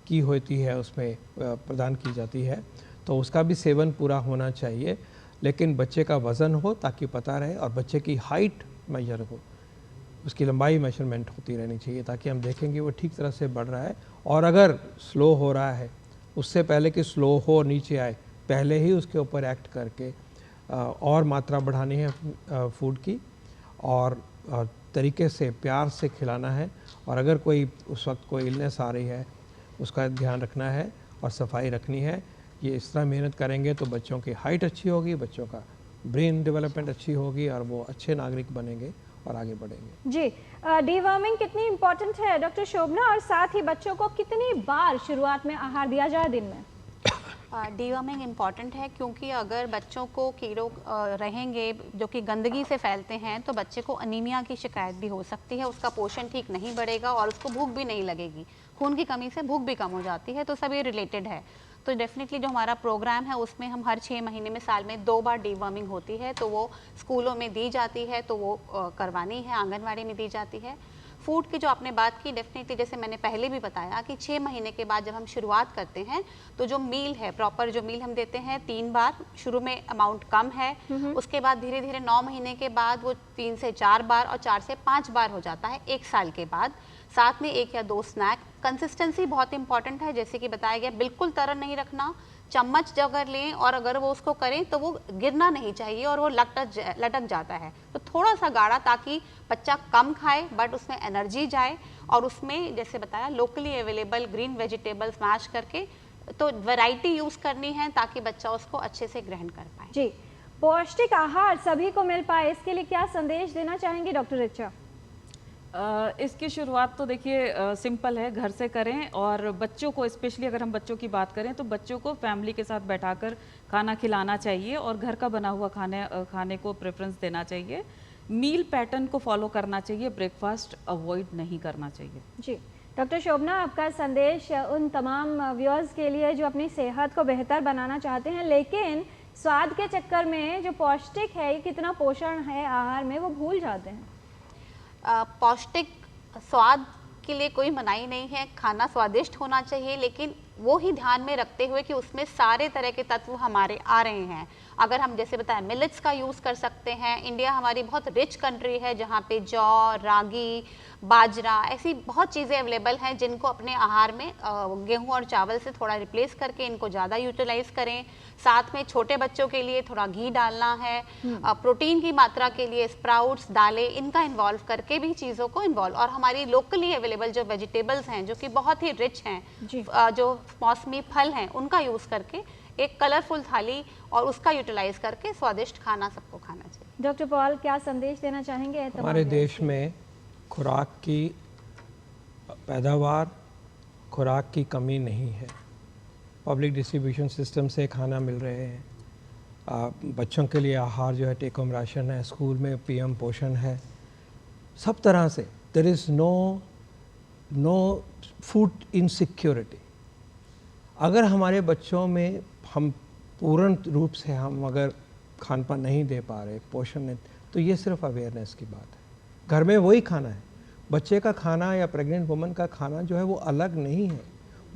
की होती है, उसमें प्रदान की जाती है, तो उसका भी सेवन पूरा होना चाहिए। लेकिन बच्चे का वज़न हो ताकि पता रहे, और बच्चे की हाइट मेजर हो, उसकी लंबाई मेजरमेंट होती रहनी चाहिए ताकि हम देखेंगे वो ठीक तरह से बढ़ रहा है। और अगर स्लो हो रहा है, उससे पहले कि स्लो हो नीचे आए, पहले ही उसके ऊपर एक्ट करके और मात्रा बढ़ानी है फूड की, और तरीके से प्यार से खिलाना है। और अगर कोई उस वक्त कोई इलनेस आ रही है उसका ध्यान रखना है और सफाई रखनी है। ये इस तरह मेहनत करेंगे तो बच्चों की हाइट अच्छी होगी, बच्चों का ब्रेन डेवलपमेंट अच्छी होगी, और वो अच्छे नागरिक बनेंगे और आगे बढ़ेंगे। जी, डीवर्मिंग कितनी इम्पोर्टेंट है डॉक्टर शोभना, और साथ ही बच्चों को कितनी बार शुरुआत में आहार दिया जाए दिन में? डीवर्मिंग इम्पॉर्टेंट है क्योंकि अगर बच्चों को कीड़ों रहेंगे जो कि गंदगी से फैलते हैं तो बच्चे को अनीमिया की शिकायत भी हो सकती है, उसका पोषण ठीक नहीं बढ़ेगा और उसको भूख भी नहीं लगेगी। खून की कमी से भूख भी कम हो जाती है, तो सब ये रिलेटेड है। तो डेफिनेटली जो हमारा प्रोग्राम है उसमें हम हर 6 महीने में साल में 2 बार डीवर्मिंग होती है, तो वो स्कूलों में दी जाती है, तो वो करवानी है, आंगनवाड़ी में दी जाती है। फूड की जो आपने बात की, डेफिनेटली जैसे मैंने पहले भी बताया कि 6 महीने के बाद जब हम शुरुआत करते हैं तो जो मील है, प्रॉपर जो मील हम देते हैं 3 बार, शुरू में अमाउंट कम है, उसके बाद धीरे धीरे 9 महीने के बाद वो 3 से 4 बार और 4 से 5 बार हो जाता है 1 साल के बाद। साथ में 1 या 2 स्नैक। कंसिस्टेंसी बहुत इंपॉर्टेंट है, जैसे कि बताया गया, बिल्कुल तरल नहीं रखना। चम्मच अगर लें और अगर वो उसको करें तो वो गिरना नहीं चाहिए और वो लटक जाता है, तो थोड़ा सा गाढ़ा, ताकि बच्चा कम खाए बट उसमें एनर्जी जाए। और उसमें जैसे बताया locally available green vegetables mash करके, तो वैरायटी यूज़ करनी है ताकि बच्चा उसको अच्छे से ग्रहण कर पाए। जी, पौष्टिक आहार सभी को मिल पाए, इसके लिए क्या संदेश देना चाहेंगे डॉक्टर रिचा? इसकी शुरुआत तो देखिए सिंपल है, घर से करें। और बच्चों को, स्पेशली अगर हम बच्चों की बात करें तो बच्चों को फैमिली के साथ बैठाकर खाना खिलाना चाहिए और घर का बना हुआ खाने को प्रेफरेंस देना चाहिए। मील पैटर्न को फॉलो करना चाहिए, ब्रेकफास्ट अवॉइड नहीं करना चाहिए। जी डॉक्टर शोभना, आपका संदेश उन तमाम व्यूअर्स के लिए जो अपनी सेहत को बेहतर बनाना चाहते हैं लेकिन स्वाद के चक्कर में जो पौष्टिक है, कितना पोषण है आहार में, वो भूल जाते हैं। पौष्टिक स्वाद के लिए कोई मनाही नहीं है, खाना स्वादिष्ट होना चाहिए, लेकिन वो ही ध्यान में रखते हुए कि उसमें सारे तरह के तत्व हमारे आ रहे हैं। अगर हम जैसे बताएं मिलेट्स का यूज़ कर सकते हैं। इंडिया हमारी बहुत रिच कंट्री है जहाँ पे जौ, रागी, बाजरा, ऐसी बहुत चीज़ें अवेलेबल हैं जिनको अपने आहार में गेहूं और चावल से थोड़ा रिप्लेस करके इनको ज़्यादा यूटिलाइज करें। साथ में छोटे बच्चों के लिए थोड़ा घी डालना है। प्रोटीन की मात्रा के लिए स्प्राउट्स, दालें, इनका इन्वॉल्व करके भी चीज़ों को इन्वॉल्व, और हमारी लोकली अवेलेबल जो वेजिटेबल्स हैं जो कि बहुत ही रिच हैं, जो मौसमी फल हैं, उनका यूज़ करके एक कलरफुल थाली और उसका यूटिलाइज करके स्वादिष्ट खाना सबको खाना चाहिए। डॉक्टर पॉल, क्या संदेश देना चाहेंगे? हमारे देश में खुराक की पैदावार, खुराक की कमी नहीं है। पब्लिक डिस्ट्रीब्यूशन सिस्टम से खाना मिल रहे हैं। बच्चों के लिए आहार जो है टेक होम राशन है, स्कूल में पीएम पोषण है, सब तरह से there is no food insecurity. अगर हमारे बच्चों में हम पूर्ण रूप से हम अगर खान पान नहीं दे पा रहे, पोषण नहीं, तो ये सिर्फ अवेयरनेस की बात है। घर में वही खाना है, बच्चे का खाना या प्रेग्नेंट वुमन का खाना जो है वो अलग नहीं है,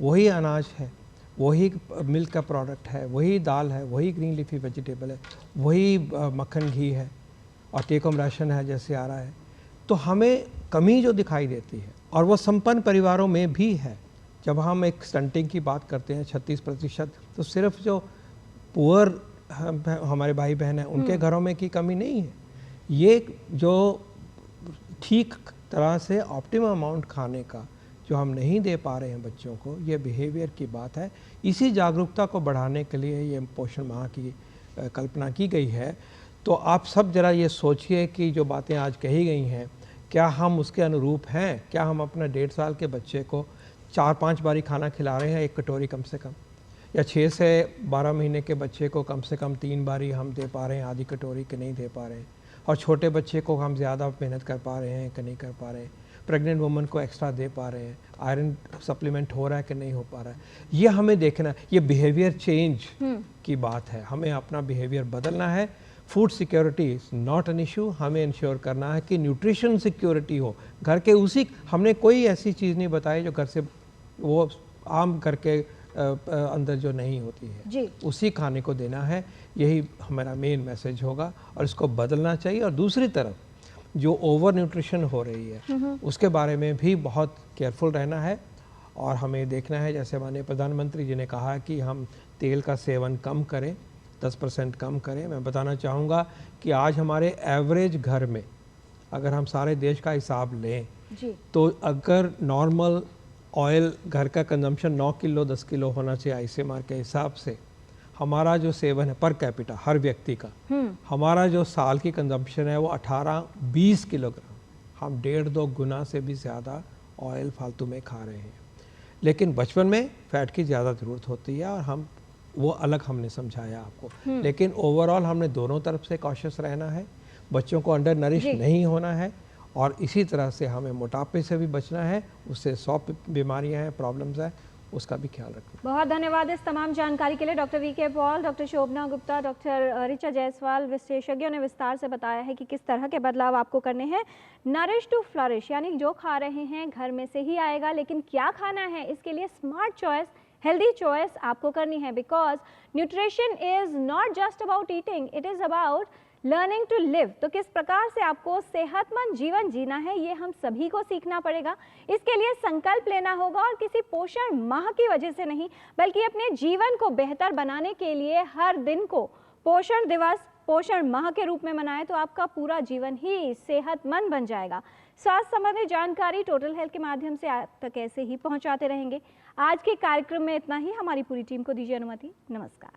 वही अनाज है, वही मिल्क का प्रोडक्ट है, वही दाल है, वही ग्रीन लीफी वेजिटेबल है, वही मक्खन घी है और टेक होम राशन है जैसे आ रहा है। तो हमें कमी जो दिखाई देती है, और वो संपन्न परिवारों में भी है। जब हम एक स्टंटिंग की बात करते हैं 36%, तो सिर्फ जो पुअर हमारे भाई बहन हैं उनके घरों में की कमी नहीं है। ये जो ठीक तरह से ऑप्टिमम अमाउंट खाने का जो हम नहीं दे पा रहे हैं बच्चों को, ये बिहेवियर की बात है। इसी जागरूकता को बढ़ाने के लिए ये पोषण माह की कल्पना की गई है। तो आप सब ज़रा ये सोचिए कि जो बातें आज कही गई हैं, क्या हम उसके अनुरूप हैं? क्या हम अपना 1.5 साल के बच्चे को 4-5 बारी खाना खिला रहे हैं, एक कटोरी कम से कम, या 6 से 12 महीने के बच्चे को कम से कम 3 बारी हम दे पा रहे हैं, आधी कटोरी के नहीं दे पा रहे हैं, और छोटे बच्चे को हम ज़्यादा मेहनत कर पा रहे हैं कि नहीं कर पा रहे हैं, प्रेग्नेंट वुमन को एक्स्ट्रा दे पा रहे हैं, आयरन सप्लीमेंट हो रहा है कि नहीं हो पा रहा है, ये हमें देखना। ये बिहेवियर चेंज की बात है, हमें अपना बिहेवियर बदलना है। Food security is not an issue, हमें इंश्योर करना है कि न्यूट्रिशन सिक्योरिटी हो। घर के उसी, हमने कोई ऐसी चीज़ नहीं बताई जो घर से वो आम करके अंदर जो नहीं होती है जी, उसी खाने को देना है। यही हमारा मेन मैसेज होगा और इसको बदलना चाहिए। और दूसरी तरफ जो ओवर न्यूट्रिशन हो रही है उसके बारे में भी बहुत केयरफुल रहना है और हमें देखना है, जैसे माननीय प्रधानमंत्री जी ने कहा कि हम तेल का सेवन कम करें, 10% कम करें। मैं बताना चाहूँगा कि आज हमारे एवरेज घर में अगर हम सारे देश का हिसाब लें जी, तो अगर नॉर्मल ऑयल घर का कंजम्पशन 9 किलो 10 किलो होना चाहिए आईसीएमआर के हिसाब से, हमारा जो सेवन है पर कैपिटा हर व्यक्ति का, हमारा जो साल की कंजम्पशन है वो 18-20 किलोग्राम, हम 1.5-2 गुना से भी ज़्यादा ऑयल फालतू में खा रहे हैं। लेकिन बचपन में फैट की ज़्यादा ज़रूरत होती है और हम वो अलग हमने समझाया आपको। लेकिन ओवरऑल हमने दोनों तरफ से कॉशियस रहना है, बच्चों को अंडर नरिश नहीं होना है और इसी तरह से हमें मोटापे से भी बचना है, उससे 100 बीमारियां हैं, प्रॉब्लम्स हैं, उसका भी ख्याल रखना। बहुत धन्यवाद इस तमाम जानकारी के लिए doctor VK. Paul, doctor Shobhana Gupta, doctor Richa Jaiswal. विशेषज्ञों ने विस्तार से बताया है कि किस तरह के बदलाव आपको करने हैं। नरिश टू फ्लरिश, यानी जो खा रहे हैं घर में से ही आएगा, लेकिन क्या खाना है इसके लिए स्मार्ट चॉइस, हेल्दी चॉइस आपको करनी है। Because nutrition is not just about eating, it is about learning to live. तो किस प्रकार से आपको सेहतमंद जीवन जीना है ये हम सभी को सीखना पड़ेगा। इसके लिए संकल्प लेना होगा और किसी पोषण माह की वजह से नहीं, बल्कि अपने जीवन को बेहतर बनाने के लिए हर दिन को पोषण दिवस, पोषण माह के रूप में मनाएं तो आपका पूरा जीवन ही सेहतमंद बन जाएगा। स्वास्थ्य संबंधी जानकारी टोटल हेल्थ के माध्यम से आप तक ऐसे ही पहुंचाते रहेंगे। आज के कार्यक्रम में इतना ही। हमारी पूरी टीम को दीजिए अनुमति। नमस्कार।